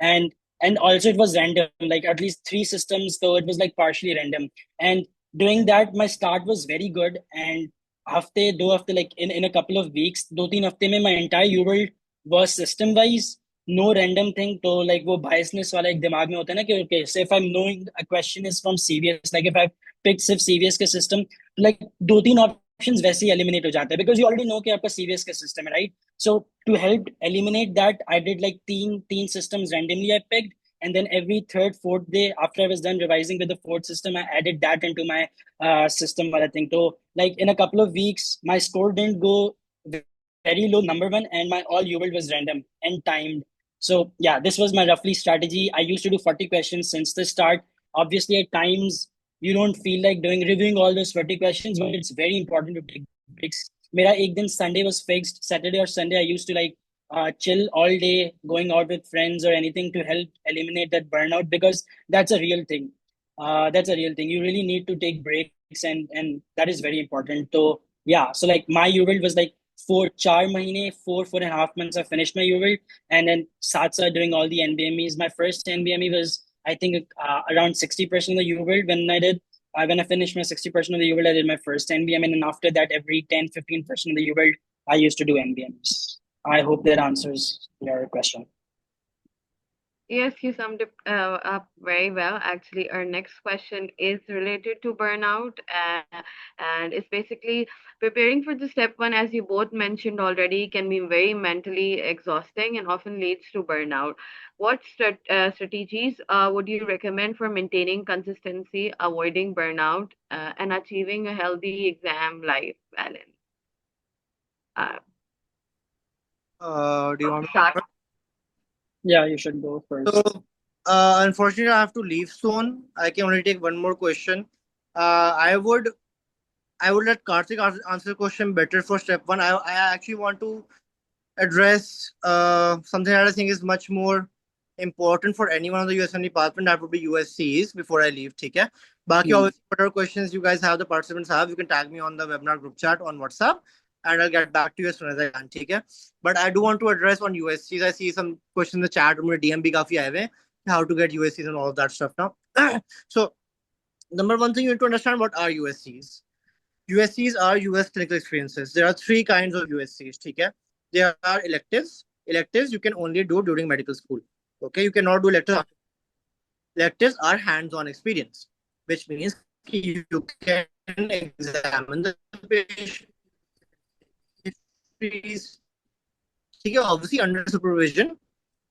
and also it was random, like at least 3 systems, so it was like partially random. And doing that, my start was very good. And हफ्ते 2 हफ्ते, like in a couple of weeks, 2-3 हफ्ते में my entire UWorld was system wise, no random thing. तो like वो biasness वाला एक दिमाग में होता है ना कि okay, so if I'm knowing a question is from CVS, like if I picked सिर्फ CVS के system, like 2-3 options वैसे ही eliminate हो जाते हैं, because you already know कि आपका CVS का system है, right? So to help eliminate that, I did like तीन systems randomly I picked, and then every third, fourth day after I was done revising with the 4th system, I added that into my system wala thing. So like in a couple of weeks, my score didn't go very low, number one, and my all UWorld was random and timed. So yeah, this was my roughly strategy. I used to do 40 questions since the start. Obviously, at times you don't feel like reviewing all those 40 questions, but it's very important to take breaks. मेरा एक दिन Sunday was fixed. Saturday or Sunday, I used to like chill all day, going out with friends or anything to help eliminate that burnout, because that's a real thing. That's a real thing. You really need to take breaks, and that is very important. So yeah, so like my UWorld was like 4 and a half months I finished my UWorld, and then Satsa doing all the NBMEs. My first NBME was, I think, around 60% of the UWorld. When I finished my 60% of the UWorld, I did my first NBM, and then after that, every 10-15% of the UWorld, I used to do NBMs. I hope that answers your question. Yes, you summed it up very well. Actually, our next question is related to burnout, and it's basically preparing for the step one, as you both mentioned already, can be very mentally exhausting and often leads to burnout. What strategies would you recommend for maintaining consistency, avoiding burnout, and achieving a healthy exam life balance? Do you want to Shak. start? Yeah, you should go first. So, unfortunately, I have to leave soon. I can only take one more question. I would let Karthik answer the question better for step one. I actually want to address something that I think is much more important for anyone on the USM department. That would be USCs before I leave. Okay. Baki, obviously, whatever questions you guys have, the participants have, you can tag me on the webinar group chat on WhatsApp, and I'll get back to you as soon as I can. Okay. But I do want to address on USCs. I see some questions in the chat room. DM bhi kafi aaye hain, how to get USCs and all of that stuff now. So, number one thing you need to understand, what are USCs? USCs are US clinical experiences. There are 3 kinds of USCs. Okay. There are electives. Electives you can only do during medical school. Okay, you cannot do electives. Electives are hands-on experience, which means you can examine the patient histories, obviously under supervision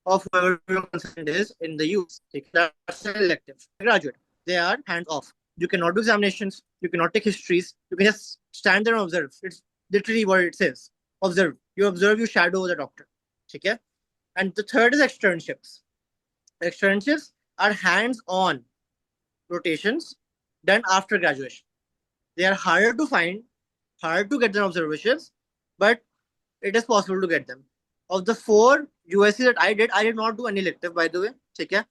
of whoever your consultant is in the US. That's an elective. Graduate, they are hands-off. You cannot do examinations. You cannot take histories. You can just stand there and observe. It's literally what it says. Observe. You observe, you shadow the doctor. Okay? And the third is externships. Externships are hands-on rotations done after graduation. They are harder to find, hard to get than observations, but it is possible to get them. Of the 4 USC that I did not do any elective, by the way. Okay?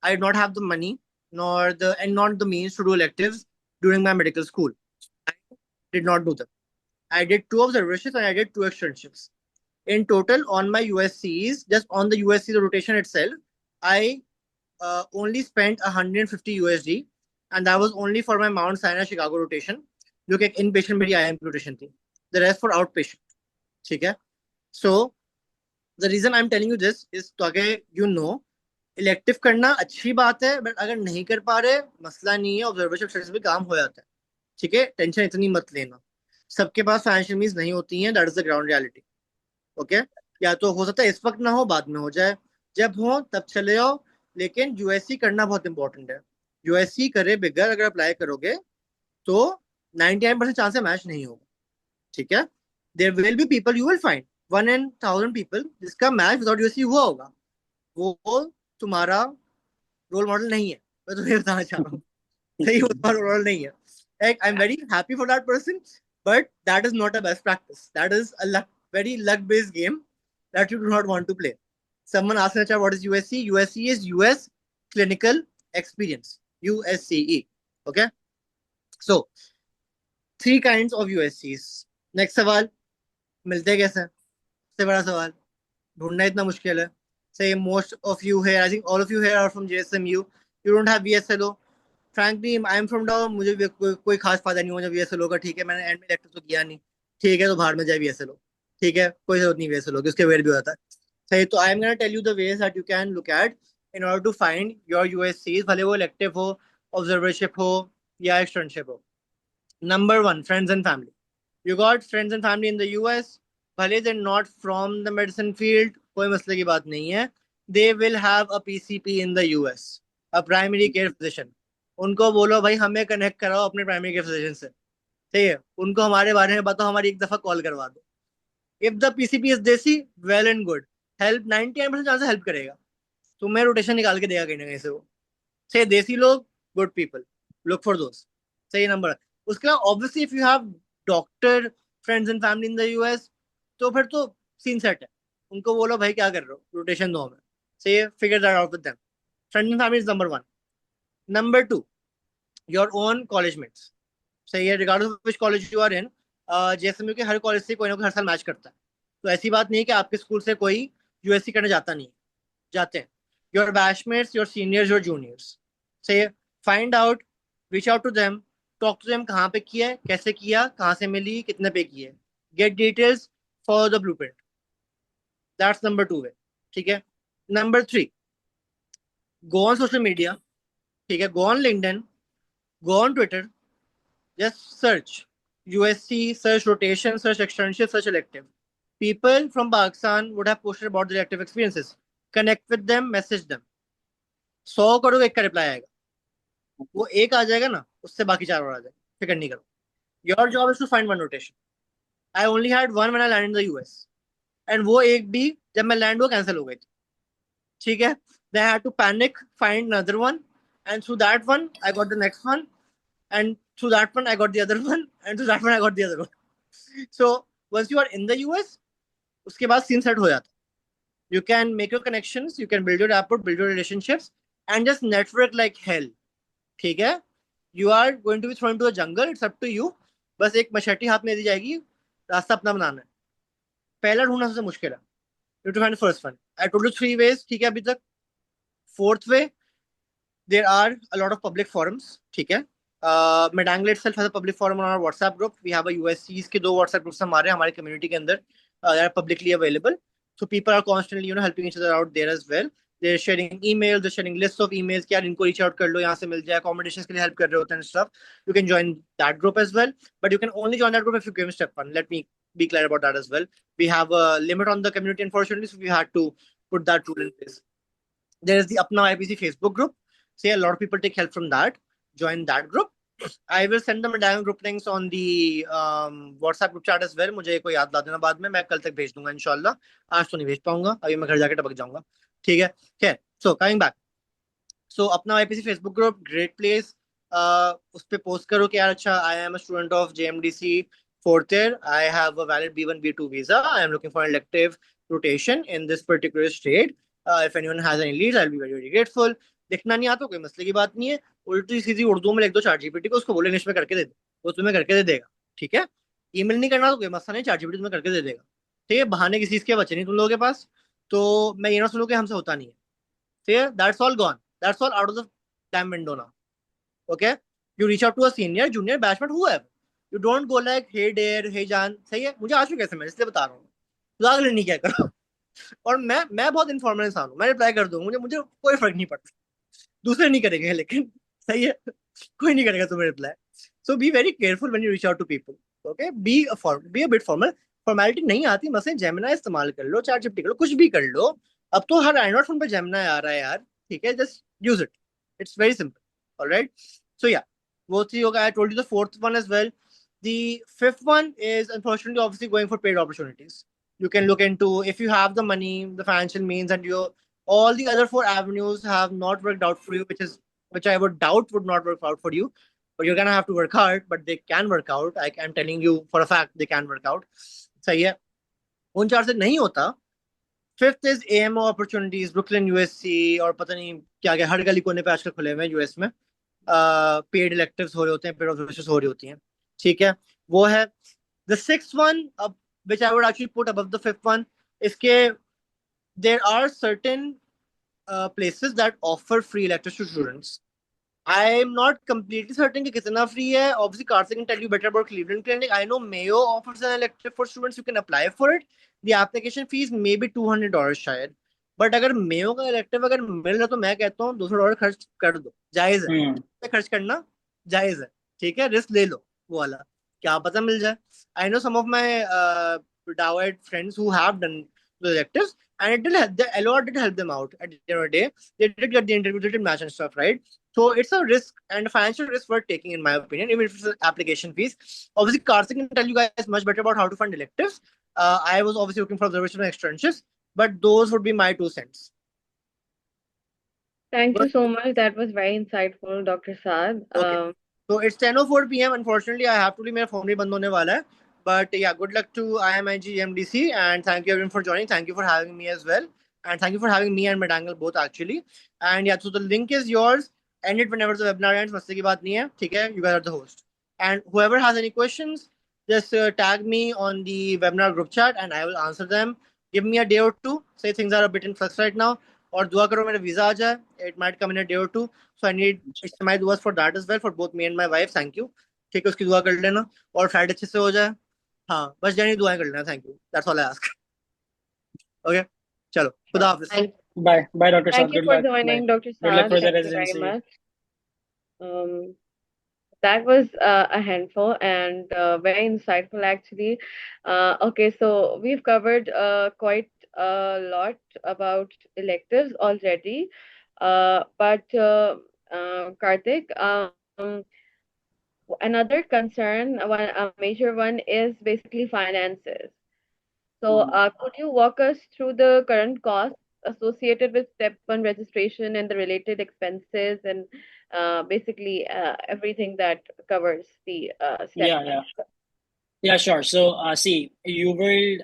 I did not have the money not the means to do electives during my medical school. I did not do them. I did 2 observations and I did 2 externships. In total, on my USCs, just on the USC the rotation itself, I only spent 150 USD, and that was only for my Mount Sinai Chicago rotation. जो कि inpatient मेरी IMP rotation थी. The rest for outpatient. ठीक है? So the reason I am telling you this is ताकि you know elective करना अच्छी बात है, बट अगर नहीं कर पा रहे मसला नहीं है, ऑब्जर्वेशन स्टडीज भी काम हो जाता है। ठीक है, टेंशन इतनी मत लेना। सबके पास फाइनेंशियल मीन्स नहीं होती हैं, that is the ground reality. Okay, या तो हो सकता है इस वक्त ना हो, बाद में हो जाए, जब हो तब चले जाओ। लेकिन यूएससी करना बहुत इंपॉर्टेंट है। यूएससी करे बिगर अगर अप्लाई करोगे तो 99% चांस है मैच नहीं होगा। ठीक है, there will be people, you will find 1 in 1000 people जिसका मैच विदाउट यूएससी हुआ होगा। वो तुम्हारा रोल मॉडल नहीं है, मैं तुम्हें बताना चाह रहा हूँ। सही, वो तुम्हारा रोल मॉडल नहीं है। Like, I'm very happy for that person, but that is not a best practice. That is a very luck-based game that you do not want to play. Someone asked in the chat, what is USC? USC is US Clinical Experience. USCE. Okay? So, 3 kinds of USCs. Next सवाल, मिलते कैसे हैं? सबसे बड़ा सवाल, ढूंढना इतना मुश्किल है। Say most of you here, I think all of you here are from JSMU. You don't have VSLO. Frankly I am from down, मुझे भी कोई खास फायदा नहीं हुआ वीएसएलओ का। ठीक है, मैंने एंड में इलेक्टिव तो किया नहीं। ठीक है, तो बाहर में जाए वीएसएलओ। ठीक है, कोई जरूरत नहीं वीएसएलओ की, उसके वेट भी होता है। सही, तो I am gonna tell you the ways that you can look at in order to find your USCEs, भले वो इलेक्टिव हो, ऑब्जर्वरशिप हो या एक्सटर्नशिप हो। Number 1, friends and family. You got friends and family in the US, भले they not from the medicine field, कोई मसले की बात नहीं है। They will have a PCP in the US, a primary care physician. उनको बोलो भाई हमें कनेक्ट कराओ अपने प्राइमरी केयर फिजिशियन से। ठीक है, उनको हमारे बारे में बताओ, हमारी एक दफा कॉल करवा दो। इफ द पीसीपी इज देसी, well and good, help 99% chance help करेगा, तुम्हें रोटेशन निकाल के देगा कहीं ना कहीं से वो। सही, देसी लोग, good people, look for those. सही नंबर। उसके बाद obviously if you have doctor friends and family in the US, तो फिर तो सीन सेट है। उनको बोलो भाई क्या कर रहे हो, रोटेशन दो हमें। सही, figure that out with them. Friends and family is number 1। Number 2, your own college mates. सही है, regardless of which college you are in. JSMU के हर कॉलेज से कोई ना कोई हर साल मैच करता है, तो ऐसी बात नहीं है कि आपके स्कूल से कोई यूएससी करने जाता नहीं है, जाते हैं। Your batchmates, your seniors, your juniors. सही है, find out, reach out to them, talk to them, कहाँ पे किया है, कैसे किया, कहाँ से मिली, कितने पे किए, gate details for the blueprint. That's number 2 वे। ठीक है, number 3, go on social media. ठीक है, go on LinkedIn, go on Twitter, just search USC, search rotation, search externship, search elective. People from Pakistan would have posted about their elective experiences. Connect with them, message them. 100 करोगे, एक का reply आएगा। वो एक आ जाएगा ना, उससे बाकी 4 और आ जाएगा, फिक्र नहीं करो। Your job is to find one rotation. I only had one when I land in the US, and वो एक भी जब मैं लैंड हुआ कैंसिल हो गई थी। ठीक है, they had to panic, find another one, and through that one I got the next one, and through that one I got the other one, and through that one I got the other one. So once you are in the US, उसके बाद scene set हो जाता है। You can make your connections, you can build your rapport, build your relationships, and just network like hell. ठीक है, you are going to be thrown into a jungle, it's up to you. बस एक मशटी हाथ में दी जाएगी, रास्ता अपना बनाना है। पहला ढूंढना सबसे मुश्किल है। You have to find the first one. I told you 3 ways, ठीक है अभी तक। Fourth way, there are a lot of public forums। ठीक है, Medangle itself has a public forum on our WhatsApp group. We have a USC's के 2 WhatsApp groups हमारे community के अंदर, they are publicly available. So people are constantly, helping each other out there as well. They're sharing emails, they're sharing lists of emails कि यार इनको reach out कर लो, यहाँ से मिल जाए, accommodations के लिए help कर रहे होते हैं and stuff. You can join that group as well, but you can only join that group if you give step 1. Let me be clear about that as well. We have a limit on the community, unfortunately, so we had to put that rule in place. There is the Apna IPC Facebook group. See, a lot of people take help from that. Join that group. I will send them a diagram group links on the WhatsApp group chat as well. मुझे कोई याद ला देना बाद में, मैं कल तक भेज दूंगा इंशाल्लाह। आज तो नहीं भेज पाऊंगा, अभी मैं घर जाके टपक जाऊंगा। ठीक है, खैर, सो कमिंग बैक, सो अपना IPC Facebook group, great place. उस पे पोस्ट करो कि यार अच्छा, आई am a student of JMDC 4th year, I have a valid B1 B2 visa, I am looking for an elective rotation in this particular state. If anyone has any leads, I'll be very very grateful. लिखना नहीं आता कोई मसले की बात नहीं है, उल्टी सीधी उर्दू में लिख दो चैट जीपीटी को, उसको बोलो इंग्लिश में करके दे दो, वो तुम्हें करके दे देगा। ठीक है, ईमेल नहीं करना तो कोई मसला नहीं, चैट जीपीटी तुम्हें करके दे देगा। ठीक है, बहाने किसी चीज के बचे नहीं तुम लोगों के पास, तो मैं ये ना सुनो कि हमसे होता नहीं है। ठीक है, that's all gone, that's all out of the time window now. Okay, you reach out to a senior, junior, batchmate, whoever, you don't go like hey there hey जान। सही है, मुझे आ चुके हैं मैं इसलिए बता रहा हूँ, नहीं क्या करो। और मैं बहुत इन्फॉर्मल इंसान हूँ, मैं रिप्लाई कर दूंगा, मुझे मुझे कोई फर्क नहीं पड़ता। दूसरे नहीं करेंगे लेकिन सही है, कोई नहीं करेगा तुम्हें reply. So be very careful when you reach out to people. Okay, be a bit formal. Formality नहीं आती, मसले जेमिनाई इस्तेमाल कर लो, चैट जीपीटी कर लो, कुछ भी कर लो। अब तो हर एंड्रॉइड फोन पे जेमिनाई आ रहा है यार, ठीक है, just use it, it's very simple. Alright, so yeah, वो थी होगा। I told you the fourth one as well. The fifth one is unfortunately obviously going for paid opportunities. You can look into, if you have the money, the financial means, and you all the other four avenues have not worked out for you, which I would doubt would not work out for you. But you're gonna have to work hard, but they can work out. I'm telling you for a fact they can work out. सही है, उन चार से नहीं होता। Fifth is AMO opportunities, Brooklyn USC, और पता नहीं क्या क्या हर गली कोने पे आजकल खुले हुए हैं यूएस में। पेड इलेक्टिव्स हो रहे होते हैं, पेड ऑब्जर्वेशंस हो रही होती हैं, ठीक है, वो है। The six one, which I would actually put above the fifth one, इसके there are certain places that offer free electives to students. I am not completely certain कि कितना free है. Obviously, Karthik can tell you better about Cleveland Clinic. I know Mayo offers an elective for students. You can apply for it. The application fees may be $200 शायद. But अगर Mayo का elective अगर मिल रहा तो मैं कहता हूँ $200 खर्च कर दो, जायज है, खर्च करना जायज है, ठीक है, रिस्क ले लो वो वाला, क्या पता मिल जाए। I know some of my Dawit friends who have done the electives, and it did help, the LOR did help them out at the end of the day. They did get the interview, they did match and stuff, right? So it's a risk and a financial risk worth taking, in my opinion, even if it's an application fees. Obviously, Karthik can tell you guys much better about how to fund electives. I was obviously looking for observation and externships, but those would be my 2 cents. Thank you But, so much. That was very insightful, Dr. Saad. okay. So it's 10:04 p.m. Unfortunately, I have to leave. मेरा phone भी बंद होने वाला है. But yeah, good luck to IMIG MDC, and thank you everyone for joining. Thank you for having me as well, and thank you for having me and Medangle both actually. And yeah, so the link is yours. End it whenever the webinar ends. मस्ती की बात नहीं है, ठीक है? You guys are the host. And whoever has any questions, just tag me on the webinar group chat, and I will answer them. Give me a day or two. Say things are a bit in flux right now. और दुआ करो मेरा visa आ जाए. It might come in a day or two. So I need my duas for that as well, for both me and my wife. Thank you. ठीक है, उसकी दुआ कर लेना और फ्लाइट अच्छे से हो जाए। हाँ, बस जानी दुआएं कर लेना। Thank you, that's all I ask. Okay, चलो, खुदा हाफिज। Bye, Dr. Thank Saad. you Good for luck. joining, Bye. Dr. Good luck Saad. for the Thank you very residency. much. That was a handful and very insightful, actually. Okay, so we've covered quite a lot about electives already. But Karthik, another concern, a major one, is basically finances. So, could you walk us through the current costs associated with Step 1 registration and the related expenses and basically everything that covers the Step Yeah, 1? yeah. Yeah, sure. So, see, UWorld,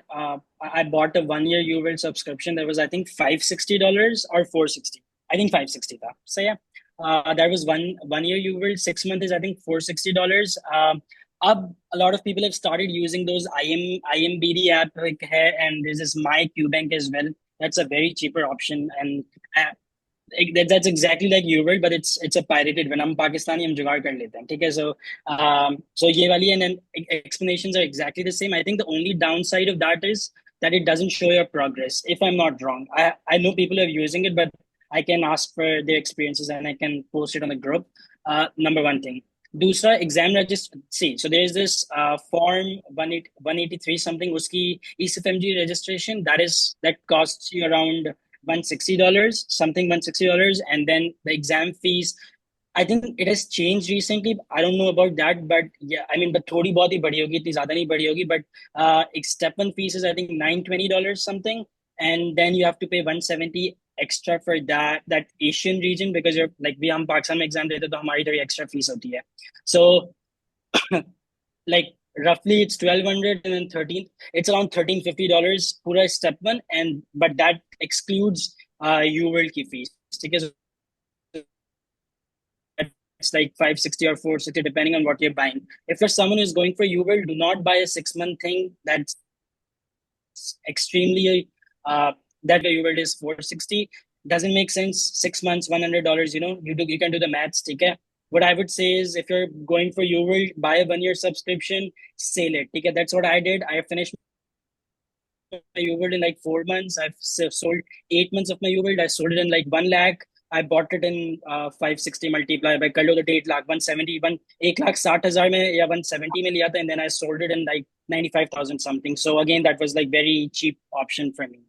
I bought a 1 year UWorld subscription. That was, I think, $560 or $460. I think 560 tha. So yeah, that was one year UWorld. 6 months is, I think, $460. A lot of people have started using those IMBD app like hai, and there's this My QBank as well. That's a very cheaper option, and that's exactly like UWorld, but it's a pirated one. हम पाकिस्तानी हम जुगाड़ कर लेते हैं, ठीक है? So ये वाली and explanations are exactly the same. I think the only downside of that is that it doesn't show your progress. If I'm not wrong, I know people are using it, but I can ask for their experiences and I can post it on the group. Number one thing. दूसरा exam register. See, so there's this form 183 something. उसकी ECFMG registration that costs you around $160, something $160, and then the exam fees. I think it has changed recently. I don't know about that, but yeah, I mean, but थोड़ी बहुत ही बढ़ी होगी, इतनी ज़्यादा नहीं बढ़ी होगी. But step one fees is, I think, $920 something, and then you have to pay $170 extra for that Asian region, because you're like भी हम पाकिस्तान में exam देते तो हमारी थोड़ी extra fees होती है. So like roughly it's 1,200, and then 13, it's around $1,350 pura step one, and but that excludes UWorld की fees, because it's like 560 or 460 depending on what you're buying. If you're someone who's going for UWorld, do not buy a 6-month thing that's extremely that UWorld is 460. Doesn't make sense. 6 months, $100, you can do the maths, okay? What I would say is, if you're going for UWorld, buy a 1 year subscription, sell it, okay? That's what I did. I finished my UWorld in like 4 months. I've sold 8 months of my UWorld. I sold it in like 1 lakh. I bought it in 560 multiplied by कर लो तो 8 lakh 170 1,60,000 में या 170 में लिया था, and then I sold it in like 95,000 something. So again, that was like very cheap option for me.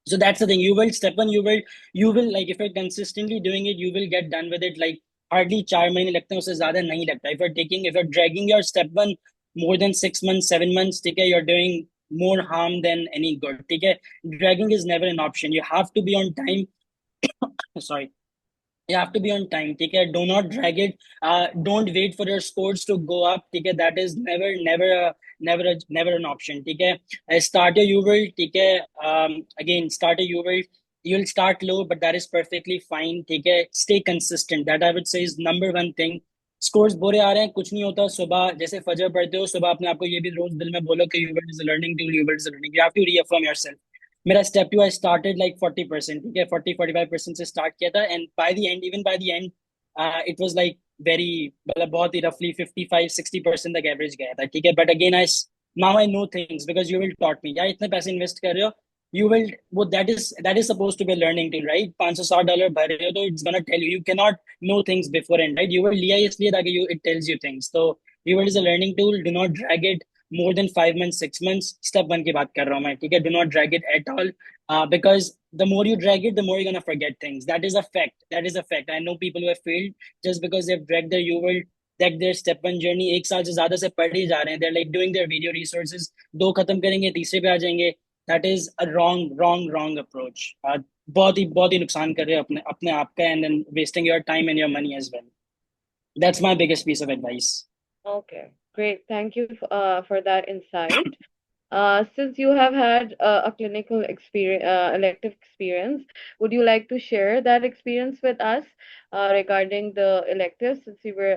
So that's the thing. You will step on. You will like if you're consistently doing it, you will get done with it. Like hardly 4 महीने लगते हैं, उससे ज़्यादा नहीं लगता. If you're dragging your step one more than 6 months, 7 months, ठीक है, you're doing more harm than any good. ठीक है, dragging is never an option. You have to be on time. Sorry. You have to be on time. ठीक है, do not drag it. Don't wait for your scores to go up. ठीक है, that is never an option. ठीक है, start your UWorld. ठीक है, again start a UWorld. You'll start low, but that is perfectly fine. ठीक है, stay consistent. That I would say is number one thing. Scores बुरे आ रहे हैं, कुछ नहीं होता. सुबह जैसे फजर पढ़ते हो, सुबह अपने आपको ये भी रोज दिल में बोलो कि UWorld is a learning tool, UWorld is a learning. You have to reaffirm yourself. मेरा step two I started like 40%. ठीक है, 40-45% से स्टार्ट किया था, and by the end it was like very, मतलब बहुत ही रफली 55-60% तक एवरेज गया था. ठीक है, but again now I know things because you will taught me. यार इतने पैसे इन्वेस्ट कर रहे हो, you will, वो that is supposed to be a learning tool, right? $500-$600 भर रहे हो तो it's gonna tell you. You cannot know things beforehand, right? You will लिया इसलिए ताकि it tells you things. So you will is a learning tool. Do not drag it more than 5 months, 6 months. Step one की बात कर रहा हूँ मैं. ठीक है, do not drag it at all, because the more you drag it, the more you're gonna forget things. That is a fact. That is a fact. I know people who have failed just because they've dragged their UWorld, dragged their step one journey. 1 साल से ज्यादा से पढ़ ही जा रहे हैं. They're like doing their video resources. 2 खत्म करेंगे, तीसरे पे आ जाएंगे. That is a wrong approach. बहुत ही नुकसान कर रहे हो अपने आप का, and then wasting your time and your money as well. That's my biggest piece of advice. Okay, great. Thank you for that insight. Since you have had a clinical experience, elective experience, would you like to share that experience with us regarding the electives, since we were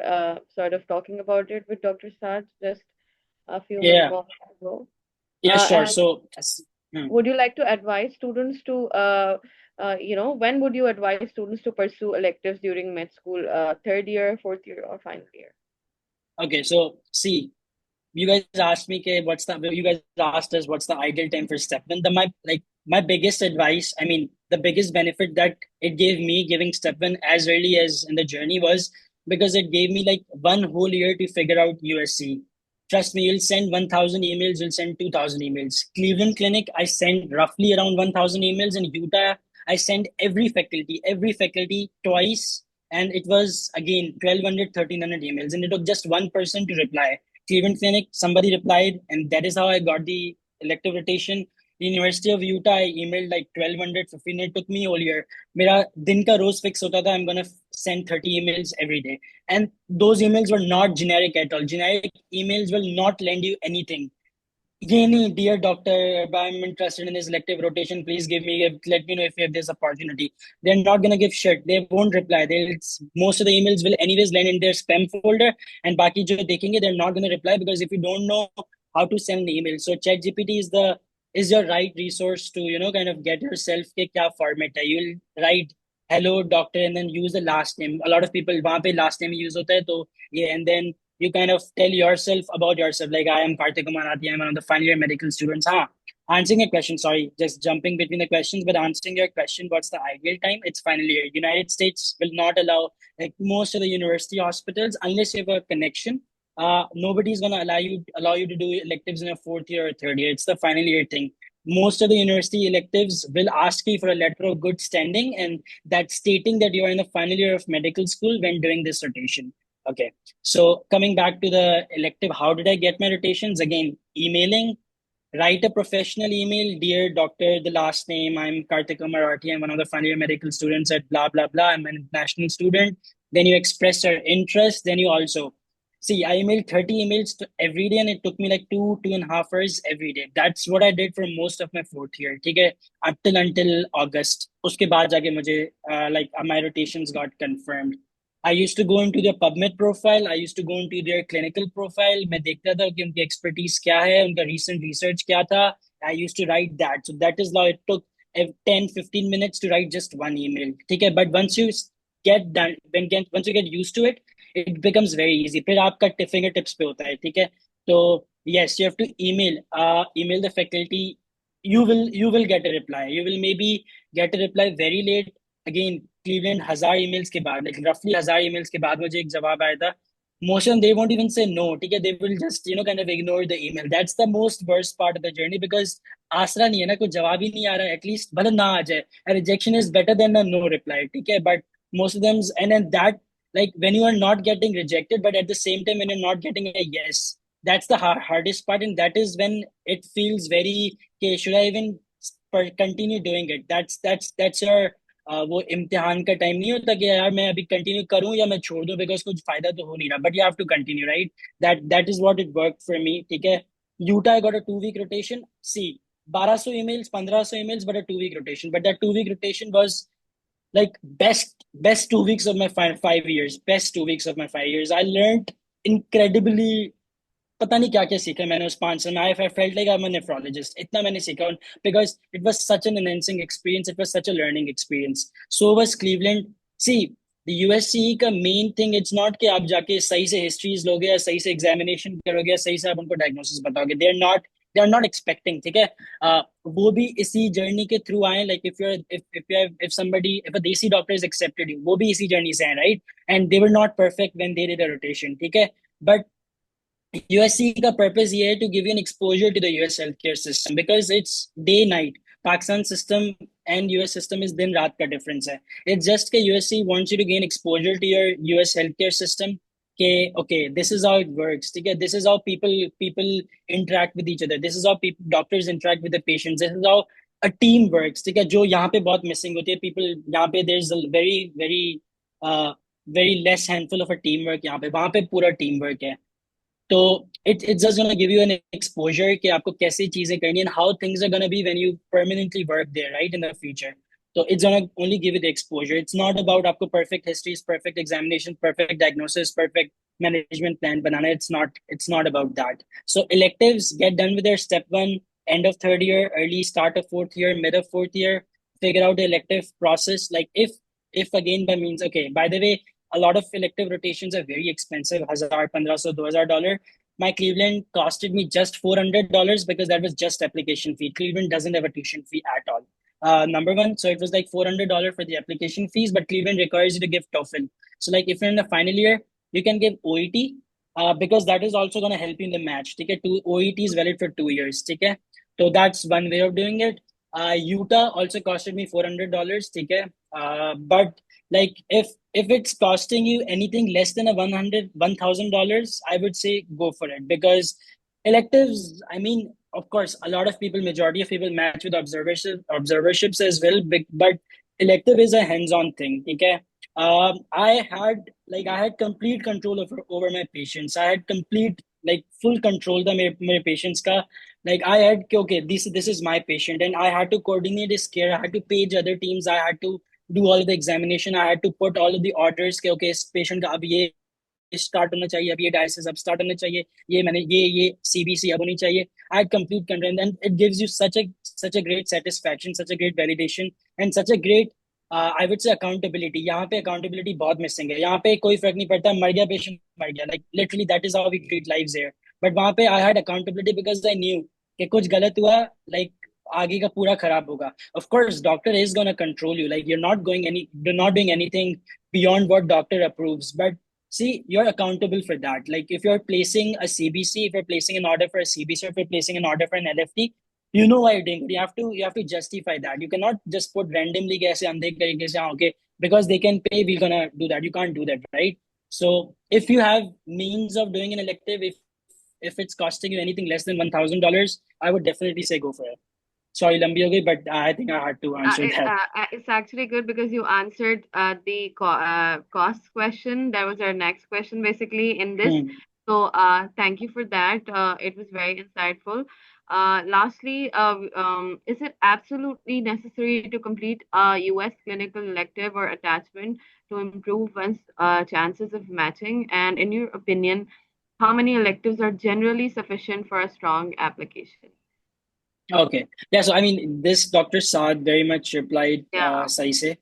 sort of talking about it with Dr. Saj just a few Yeah, moments ago? yeah, sure. And So, would you like to advise students to, when would you advise students to pursue electives during med school, third year, fourth year, or final year? okay, so see, you guys asked me, okay, you guys asked us what's the ideal time for step one. My biggest advice, I mean, the biggest benefit that it gave me giving step one as early as in the journey was because it gave me like 1 whole year to figure out USC. Trust me, you'll send 1,000 emails, you'll send 2,000 emails. Cleveland Clinic, I sent roughly around 1,000 emails. In Utah, I sent every faculty twice. And it was again 1,200, 1,300 emails. And it took just one person to reply. Cleveland Clinic, somebody replied, and that is how I got the elective rotation. University of Utah, I emailed like 1,200, 1,500. It took me all year. मेरा दिन का रोज fix होता था. I'm gonna send 30 emails every day, and those emails were not generic at all. Generic emails will not lend you anything. Dear doctor, I'm interested in this elective rotation. Please let me know if you have this opportunity. They're not gonna give shit. They won't reply. Most of the emails will anyways land in their spam folder, and बाकी जो देखेंगे, they're not gonna reply because if you don't know how to send an email, so ChatGPT is your right resource to kind of get yourself के क्या format है. You'll write hello doctor and then use the last name. A lot of people वहाँ पे last name use होता है, तो yeah, and then you kind of tell yourself about yourself. Like, I am Kartik Kumar Athi, I'm one of the final year medical students. Answering a question, sorry, just jumping between the questions, but answering your question, what's the ideal time? It's final year. United States will not allow, like most of the university hospitals, unless you have a connection, nobody's gonna allow you to do electives in a fourth year or third year. It's the final year thing. Most of the university electives will ask you for a letter of good standing, and that's stating that you are in the final year of medical school when doing this rotation. Okay, so coming back to the elective, how did I get my rotations? Again, emailing, write a professional email. Dear doctor, the last name, I'm Kartik Marathi. I'm one of the final year medical students at blah, blah, blah. I'm an international student. Then you express your interest. Then you also, see, I emailed 30 emails every day, and it took me like 2.5 hours every day. That's what I did for most of my fourth year. Okay, until August. उसके बाद जाके मुझे my rotations got confirmed. I used to go into their PubMed profile. I used to go into their clinical profile. मैं देखता था कि उनकी expertise क्या है, उनका recent research क्या था. I used to write that. So that is how it took 10-15 minutes to write just one email. ठीक है, but once you get done, once you get used to it, it becomes very easy. फिर आपका fingertips पे होता है. ठीक है, तो yes, you have to email the faculty you will get a reply. You will maybe get a reply very late. Again, Cleveland 1000 emails के बाद, like roughly 1000 emails के बाद मुझे एक जवाब आया था. Most of them, they won't even say no. ठीक है, they will just kind of ignore the email. That's the most worst part of the journey because आसरा नहीं है ना, कुछ जवाब ही नहीं आ रहा है. At least मतलब ना आ जाए. A rejection is better than a no reply. ठीक है, but most of them, and then that, like when you are not getting rejected, but at the same time when you're not getting a yes, that's the hardest part, and that is when it feels very, okay, should I even continue doing it? That's your वो इम्तिहान का time नहीं होता कि यार मैं अभी continue करूं या मैं छोड़ दूं बिकॉज कुछ फायदा तो हो नहीं रहा, but you have to continue, right? That is what it work for me. ठीक है, Utah I got a 2 week rotation. See 1200 emails, 1500 emails, but a 2 week rotation. But that 2 week rotation was like best 2 weeks of my 5 years. Best 2 weeks of my 5 years. I learned incredibly. पता नहीं क्या क्या सीखा मैंने उस 5 साल में. I felt like I am a nephrologist. इतना मैंने सीखा because it was such an enhancing experience. It was such a learning experience. So was Cleveland. See the USCE का मेन थिंग, इट्स नॉट कि आप जाके सही से हिस्ट्रीज लोगे या सही से एग्जामिनेशन करोगे या सही से आप उनको डायग्नोसिस बताओगे. They are not expecting. ठीक है, वो भी इसी जर्नी के थ्रू आए. Like if somebody, if a desi doctor is accepted you, वो भी इसी जर्नी से हैं, right? And they were not perfect when they did a rotation. ठीक है, बट USC का पर्पस ये है to give you an exposure to the US health care system because it's day night. Pakistan system and US system is दिन रात का difference है. It's just के USC wants you to gain exposure to your US health care system के okay this is how it works. ठीक है, this is how people interact with each other. This is how doctors interact with the patients. This is how a team works. ठीक है, जो यहाँ पे बहुत missing होती है. पीपल यहाँ पे there is a very very very less handful of a team work. यहाँ पे, वहाँ पे पूरा टीम वर्क है. तो it's just gonna give you an exposure कि आपको कैसे चीजें करनी and how things are gonna be when you permanently work there, right, in the future. So it's gonna only give you the exposure. It's not about आपको perfect histories, perfect examinations, perfect diagnosis, perfect management plan banana. It's not about that. So electives get done with their step one, end of third year, early start of fourth year, mid of fourth year. Figure out the elective process. Like if again by means, okay, by the way, a lot of elective rotations are very expensive. $1,000, $1,500. My Cleveland costed me just $400 because that was just application fee. Cleveland doesn't have a tuition fee at all. Number one, so it was like $400 for the application fees, but Cleveland requires you to give TOEFL. So like if you're in the final year, you can give OET because that is also going to help you in the match. Okay, OET is valid for 2 years. Okay, so that's one way of doing it. Utah also costed me $400. Okay, but like if it's costing you anything less than $1,000, I would say go for it because electives, I mean, of course, a lot of people, majority of people match with observerships as well, but elective is a hands-on thing. Okay, I had complete control over my patients. I had complete like full control the my patients ka. Like I had okay, this is my patient, and I had to coordinate his care. I had to page other teams. I had to do all of the examination. I had to put all of the orders के okay, इस patient का अब ये start होना चाहिए, अब ये dialysis अब start होना चाहिए, ये CBC अब होनी चाहिए. I had complete control, and it gives you such a great satisfaction, such a great validation, and such a great I would say accountability. यहाँ पे accountability बहुत missing है. यहाँ पे कोई फर्क नहीं पड़ता, मर गया patient मर गया. Like literally that is how we treat lives here. But वहाँ पे I had accountability because I knew कि कुछ गलत हुआ, like आगे का पूरा खराब होगा. Of course, doctor is gonna control you. Like you're not doing anything beyond what doctor approves. But see, you're accountable for that. Like if you're placing a CBC, if you're placing an order for a CBC, if you're placing an order for an LFT, you know why you're doing it. You have to justify that. You cannot just put randomly kaise andhe karike se, okay, because they can pay, we're gonna do that. You can't do that, right? So if you have means of doing an elective, if it's costing you anything less than $1,000, I would definitely say go for it. Sorry, lambi ho gayi, but I think I had to answer that. It's actually good because you answered the cost question. That was our next question basically in this. So thank you for that. It was very insightful. Lastly, is it absolutely necessary to complete a US clinical elective or attachment to improve one's chances of matching? And in your opinion, how many electives are generally sufficient for a strong application? Okay. Yeah, so I mean, this Dr. Saad very much replied, Yeah. sahi se.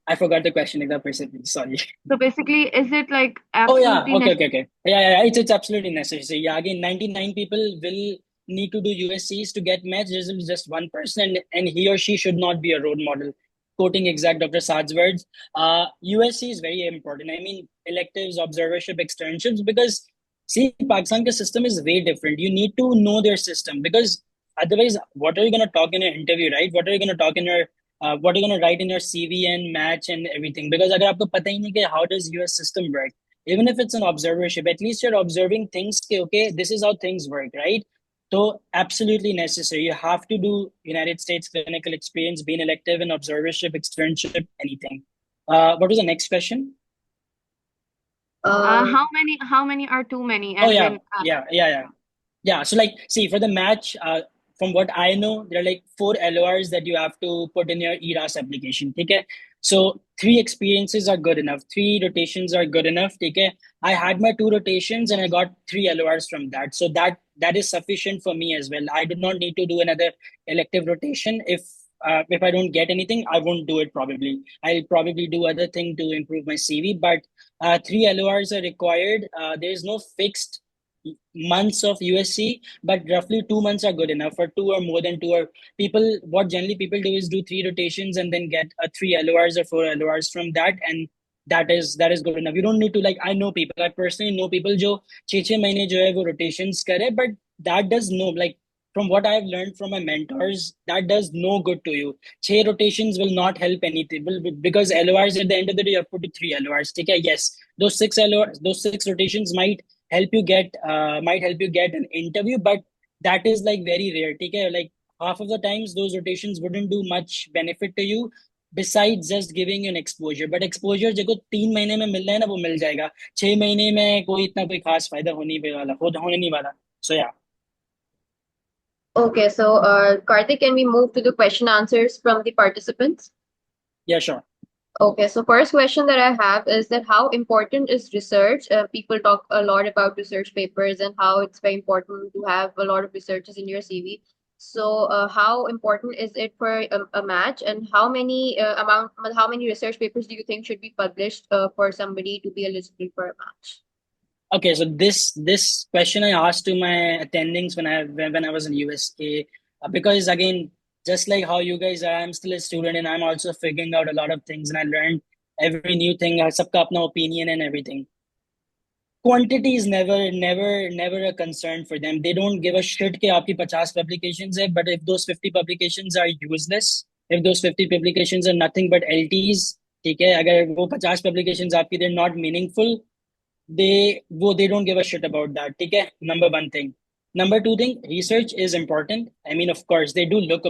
I forgot the question like that person. Sorry. So basically, is it like Oh yeah, absolutely okay. Yeah. It's absolutely necessary. So yeah, again, 99 people will need to do USCs to get matched. There's just one person, and he or she should not be a role model. Quoting exact Dr. Saad's words, USC is very important. I mean, electives, observership, externships, because see, Pakistan system is way different. You need to know their system because otherwise, what are you going to talk in your interview, right? What are you going to talk in your what are you going to write in your CV and match and everything? Because agar aapko pata hi nahi कि how does US system work, even if it's an observership, at least you're observing things. Okay, this is how things work, right? So absolutely necessary. You have to do United States clinical experience, be an elective and observership, externship, anything. What was the next question? How many are too many? Oh As yeah, in, yeah. So like, see, for the match, from what I know, there are like 4 LORs that you have to put in your ERAS application. Okay. So 3 experiences are good enough. 3 rotations are good enough. Okay. I had my 2 rotations and I got 3 LORs from that. So that is sufficient for me as well. I do not need to do another elective rotation. If I don't get anything, I won't do it probably. I'll probably do other thing to improve my CV. But 3 LORs are required. There is no fixed months of USC, but roughly 2 months are good enough, or 2 or more than 2. Or people, what generally people do is do 3 rotations and then get 3 LORs or 4 LORs from that, and that is good enough. You don't need to, like, I know people, I personally know people जो 6 6 महीने जो है वो rotations करे, but that does no, like, from what I've learned from my mentors, that does no good to you. 6 rotations will not help anything, because LORs at the end of the day you have to do 3 LORs. Take care. Yes, those 6 LORs, those 6 rotations might help you get an interview, but that is like very rare. Okay, like half of the times those rotations wouldn't do much benefit to you besides just giving you an exposure. But exposure जो 3 महीने में मिल रहा है ना, वो मिल जाएगा. 6 महीने में कोई इतना कोई खास फायदा होने नहीं वाला. So yeah. Okay, so Karthik, can we move to the question answers from the participants? Yeah, sure. Okay, so first question that I have is that how important is research? People talk a lot about research papers and how it's very important to have a lot of researches in your CV. So, how important is it for a match, and how many research papers do you think should be published for somebody to be eligible for a match? Okay, so this question I asked to my attendings when I was in USA, because again, just like how you guys are, I'm still a student and I'm also figuring out a lot of things, and I learned every new thing. Sabka apna opinion and everything. Quantity is never a concern for them. They don't give a shit कि आपकी 50 publications है, but if those 50 publications are useless, if those 50 publications are nothing but LTs, ठीक है, अगर वो 50 publications आपकी they're not meaningful, they don't give a shit about that. Okay, number one thing. Number two thing, research is important. I mean, of course, they do look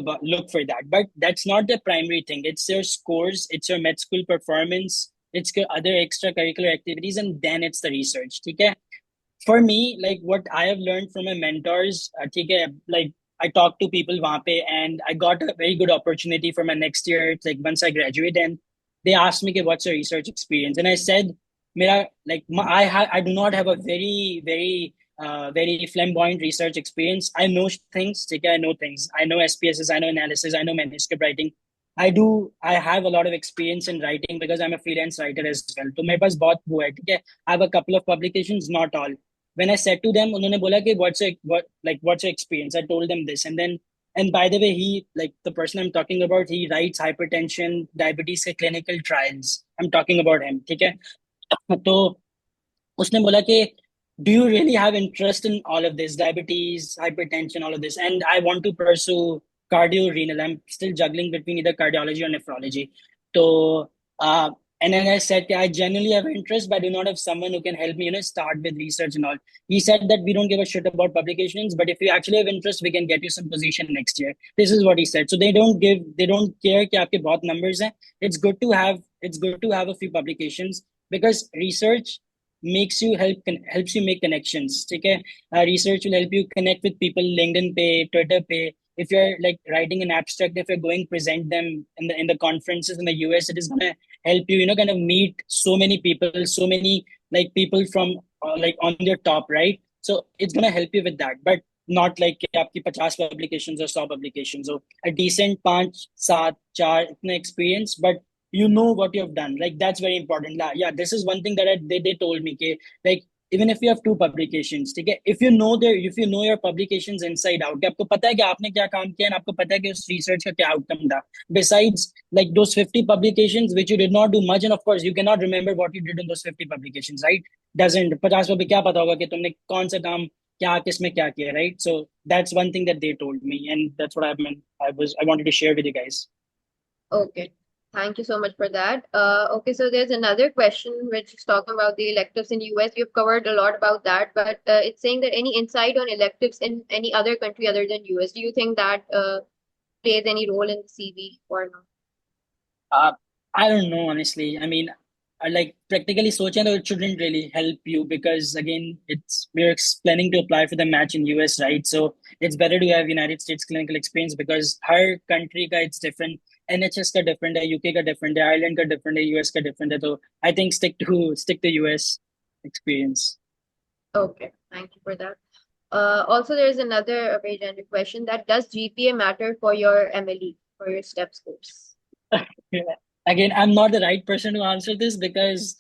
for that, but that's not the primary thing. It's your scores, it's your med school performance, it's your other extracurricular activities, and then it's the research. Okay, for me, like what I have learned from my mentors, okay, like I talked to people वहाँ पे, and I got a very good opportunity for my next year. It's like once I graduate, and they asked me, what's your research experience? And I said, I do not have a very flamboyant research experience. I know things. Okay, I know things. I know SPSS. I know analysis. I know manuscript writing. I have a lot of experience in writing because I'm a freelance writer as well. तो मेरे पास बहुत वो है, ठीक है. I have a couple of publications, not all. When I said to them, उन्होंने बोला कि what's your experience? I told them this, and by the way, the person I'm talking about, he writes hypertension, diabetes के clinical trials. I'm talking about him, ठीक है. तो उसने बोला कि do you really have interest in all of this, diabetes, hypertension, all of this? And I want to pursue cardio-renal. I'm still juggling between either cardiology or nephrology. So, and then I said, I genuinely have interest, but I do not have someone who can help me, start with research and all. He said that we don't give a shit about publications, but if you actually have interest, we can get you some position next year. This is what he said. So they don't care कि आपके बहुत numbers हैं. It's good to have a few publications, because research helps you make connections. Okay, research will help you connect with people, LinkedIn पे, Twitter पे. If you're like writing an abstract, if you're going present them in the conferences in the US, it is gonna help you, kind of meet so many people, so many like people from like on your top, right? So it's gonna help you with that, but not like कि आपकी 50 publications or 100 publications. So a decent 5 7 4 इतना experience, but you know what you have done. Like that's very important. Yeah, this is one thing that they told me. Like even if you have two publications, ठीक है, if you know your publications inside out, कि आपको पता है कि आपने क्या काम किया, and आपको पता है कि उस research का क्या outcome था, besides like those 50 publications which you did not do much, and of course you cannot remember what you did in those 50 publications, right? Doesn't 50 पे भी क्या पता होगा कि तुमने कौन सा काम क्या किसमें क्या किया, right? So that's one thing that they told me, and that's what I wanted to share with you guys. Okay. Thank you so much for that. Okay, so there's another question which is talking about the electives in US. We've covered a lot about that, but it's saying that any insight on electives in any other country other than US, do you think that plays any role in the CV or not? I don't know, honestly. I mean, I like practically सोचें तो it shouldn't really help you because again, we're planning to apply for the match in US, right? So it's better to have United States clinical experience because her country का it's different. NHS का different है, UK का different है, Ireland का different है, US का different है. So I think stick to US experience. Okay, thank you for that. Also, there's another very general question that does GPA matter for your MLE, for your STEP scores? Again, I'm not the right person to answer this because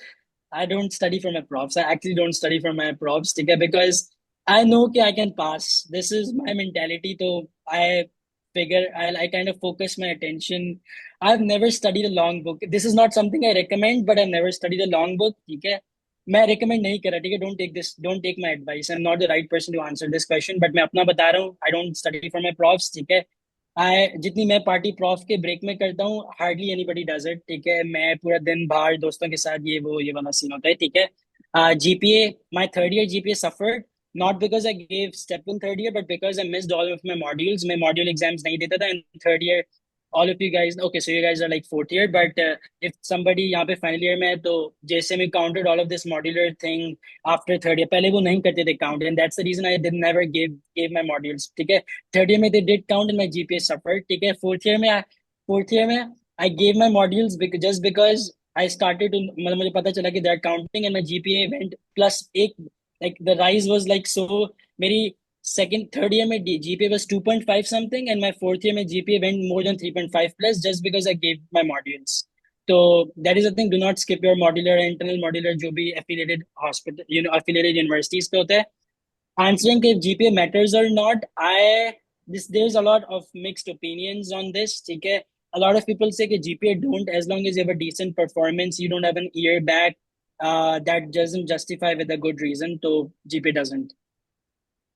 I don't study for my profs. I actually don't study for my profs, ठीक है? Because I know that I can pass. This is my mentality. So I figure I kind of focus my attention. I've never studied a long book. This is not something I recommend, but I've never studied a long book, ठीक है? मैं recommend नहीं कर रहा, ठीक है? Don't take my advice. I'm not the right person to answer this question, but मैं अपना बता रहा हूँ. I don't study for my profs, ठीक है? जितनी मैं पार्टी प्रॉफ के ब्रेक में करता हूँ हार्डली एनीबडी डज इट, ठीक है? मैं पूरा दिन बाहर दोस्तों के साथ ये वाला सीन होता है, ठीक है? GPA my third year GPA suffered not because I gave step in third year, but because I missed all of my modules. मैं module exams नहीं देता था in third year. All of you guys, okay, so you guys are like fourth year, but if somebody यहाँ पे final year में है तो जैसे मैं counted all of this modular thing after third year, पहले वो नहीं करते थे count, and that's the reason I did never gave my modules, ठीक है? Third year में they did count and my GPA suffered, ठीक है? Fourth year में I gave my modules just because I started to मतलब मुझे पता चला कि they are counting and my GPA went plus एक, like the rise was like so. मेरी third year में GPA was 2.5 something, and my fourth year में GPA went more than 3.5 plus just because I gave my modules. So that is the thing. Do not skip your modular, internal modular, जो भी affiliated hospital, affiliated universities पे होता है. Answering if GPA matters or not, there's a lot of mixed opinions on this. ठीक है? A lot of people say that GPA don't, as long as you have a decent performance, you don't have an year back, that doesn't justify with a good reason. So GPA doesn't.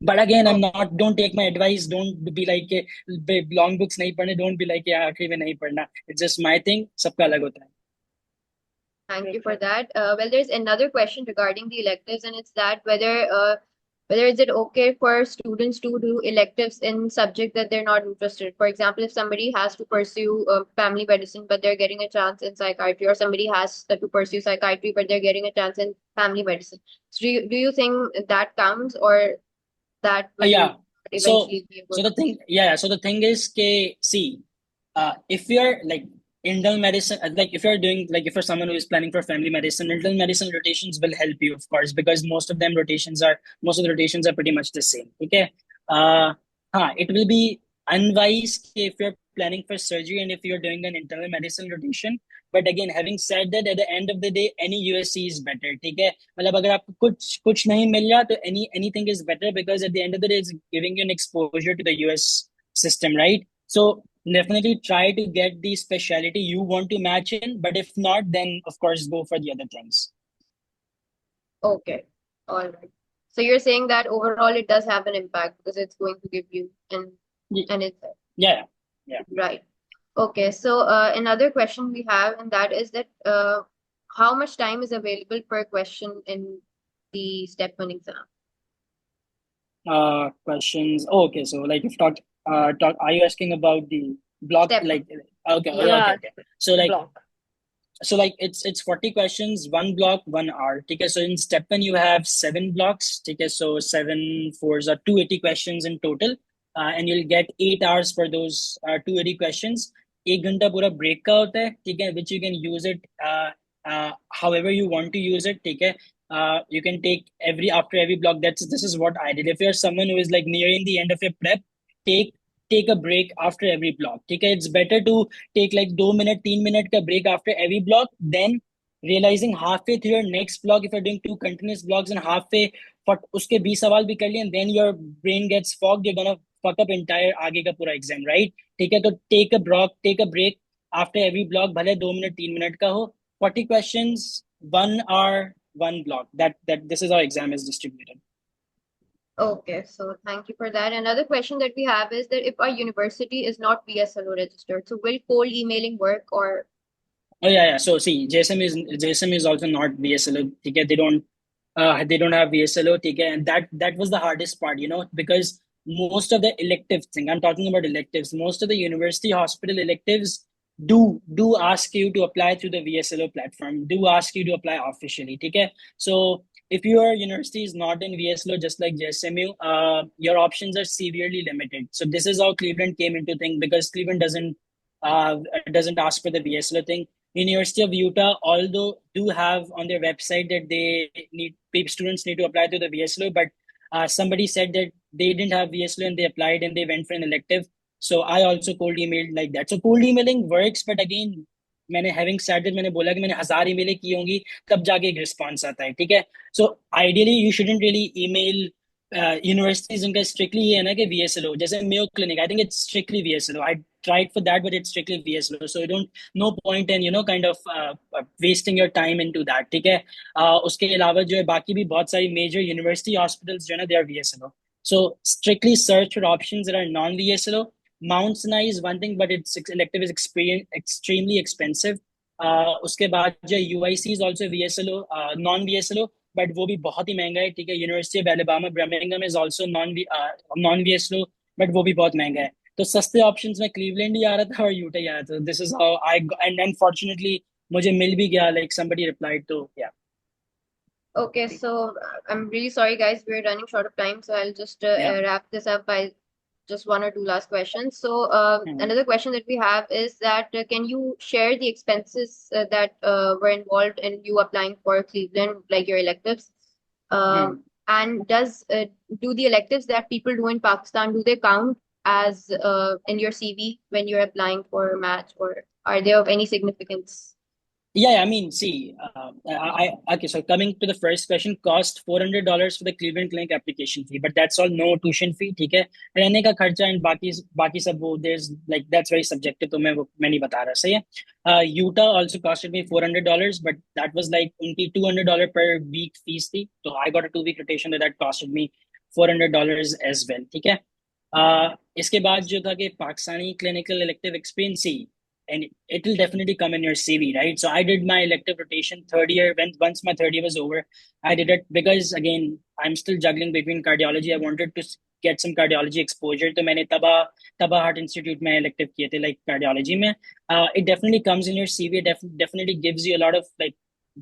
But again, don't take my advice. Don't be like long books नहीं पढ़ने. Don't be like आखिरी में नहीं पढ़ना. It's just my thing. सबका अलग होता है. Thank you for that. Well, there's another question regarding the electives, and it's that whether is it okay for students to do electives in subject that they're not interested. For example, if somebody has to pursue family medicine, but they're getting a chance in psychiatry, or somebody has to pursue psychiatry, but they're getting a chance in family medicine. So do you think that counts, or that will Yeah. eventually be a good? So the thing is, see, if you're like internal medicine, like if you're someone who is planning for family medicine, internal medicine rotations will help you, of course, because most of the rotations are pretty much the same. Okay. It will be unwise if you're planning for surgery and if you're doing an internal medicine rotation. But again, having said that, at the end of the day, any USC is better. ठीक है? मतलब अगर आपको कुछ नहीं मिल रहा तो anything is better, because at the end of the day, it's giving you an exposure to the US system, right? So definitely try to get the specialty you want to match in, but if not, then of course go for the other things. Okay, all right. So you're saying that overall it does have an impact because it's going to give you an insight. Yeah. Right. Okay, so another question we have, and that is that how much time is available per question in the step 1 exam? Questions. Oh, okay, so like if are you asking about the block? Step. Like okay, Yeah. okay. So like Block. so like it's 40 questions, one block, 1 hour. Okay, so in step 1 you have 7 blocks. Okay, so 7 fours are 280 questions in total, and you'll get 8 hours for those 280 questions. 1 घंटा पूरा break का होता है, ठीक है, which you can use it however you want to use it, ठीक है. You can take after every block. This is what I did. If you're someone who is like nearing the end of your prep, take a break after every block. ठीक है, it's better to take like 2 minute 3 minute का break after every block than realizing halfway through your next block, if you're doing 2 continuous blocks and halfway for uske 20 सवाल भी कर लिए, and then your brain gets fogged, you're gonna fuck up entire आगे का पूरा exam, right? ठीक है, तो take a break after every block, भले 2 minute 3 minute का हो, 40 questions, 1 hour, 1 block. That this is how exam is distributed. Okay, so thank you for that. Another question that we have is that if our university is not VSLO registered, so will cold emailing work or Oh yeah. So see, JSM is also not VSLO. Okay, they don't have VSLO. Okay, and that was the hardest part, because most of the electives thing, I'm talking about electives. Most of the university hospital electives do ask you to apply through the VSLO platform. Do ask you to apply officially. Okay, so if your university is not in VSLO, just like JSMU, your options are severely limited. So this is how Cleveland came into thing, because Cleveland doesn't ask for the VSLO thing. University of Utah, although do have on their website that students need to apply to the VSLO, but somebody said that they didn't have VSLO and they applied and they went for an elective. So I also cold emailed like that. So cold emailing works, but again, having said that, मैंने बोला कि मैंने 1000 email की होंगी, तब जाके एक response आता है, ठीक है? So ideally, you shouldn't really email universities उनका strictly ये है ना कि VSLO, जैसे Mayo Clinic, I think it's strictly VSLO. I tried for that, but it's strictly VSLO. So you don't, no point in, kind of wasting your time into that, ठीक है? उसके अलावा जो है बाकी भी बहुत सारी major university hospitals जो है ना, they are VSLO. So strictly search for options that are non-VSLO. Mount Sinai is one thing, but its elective is extremely expensive. उसके बाद जो UIC is also VSLO, non-VSLO, but वो भी बहुत ही महंगा है, ठीक है? University of Alabama Birmingham is also non-VSLO, but वो भी बहुत महंगा है. तो सस्ते ऑप्शंस में क्लीवलैंड ही आ रहा था और यूटा ही आ रहा था. This is how I, and unfortunately मुझे मिल भी गया, लाइक somebody replied, तो या. okay, so I'm really sorry guys, we're running short of time, so I'll just Yeah. wrap this up by just 1 or 2 last questions. So Mhm. another question that we have is that can you share the expenses that were involved in you applying for Cleveland, like your electives? And do the electives that people do in Pakistan, do they count as in your CV when you're applying for a match, or are they of any significance? Yeah, I mean, see, okay, so coming to the first question, cost $400 for the Cleveland Clinic application fee, but that's all, no tuition fee, ठीक है? रहने का खर्चा and बाकी सब वो, there's like, that's very subjective, तो मैं नहीं बता रहा, सही है? Utah also costed me $400, but that was like उनकी $200 per week fees थी, so I got a 2-week rotation that costed me $400 as well, ठीक है? इसके बाद जो था कि Pakistani clinical elective experience, and it will definitely come in your CV, right? So I did my elective rotation third year. Once my third year was over, I did it because again I'm still juggling between cardiology. I wanted to get some cardiology exposure. So मैंने Taba Heart Institute में elective किए थे, like cardiology में. It definitely comes in your CV. It definitely gives you a lot of like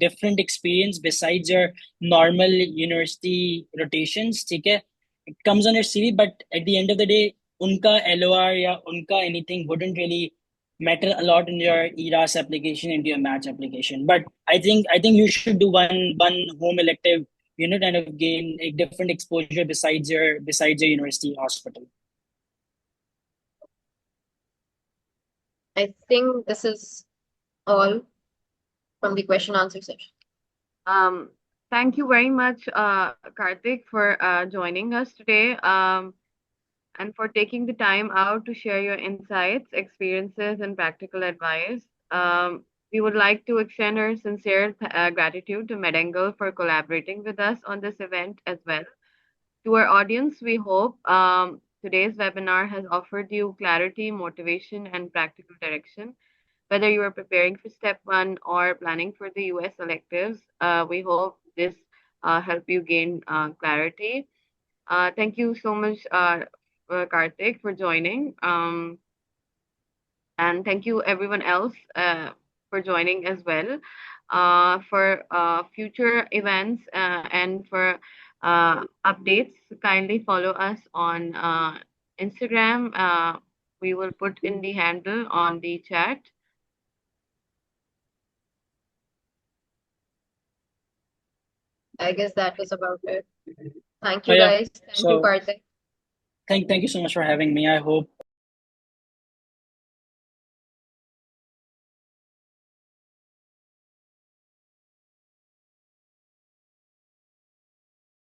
different experience besides your normal university rotations. ठीक है? It comes on your CV, but at the end of the day, उनका LOR या उनका anything wouldn't really matter a lot in your ERAS application, into your match application. But I think you should do one home elective, kind of gain a different exposure besides your university hospital. I think this is all from the question answer section. Thank you very much, Karthik, for joining us today. And for taking the time out to share your insights, experiences, and practical advice. We would like to extend our sincere gratitude to Medangle for collaborating with us on this event as well. To our audience, we hope today's webinar has offered you clarity, motivation, and practical direction. Whether you are preparing for step 1 or planning for the US electives, we hope this help you gain clarity. Thank you so much, Karthik, for joining. And thank you everyone else for joining as well. For future events and for updates, kindly follow us on Instagram. We will put in the handle on the chat. I guess that was about it. Thank you guys. Thank you, Karthik. Thank you so much for having me. I hope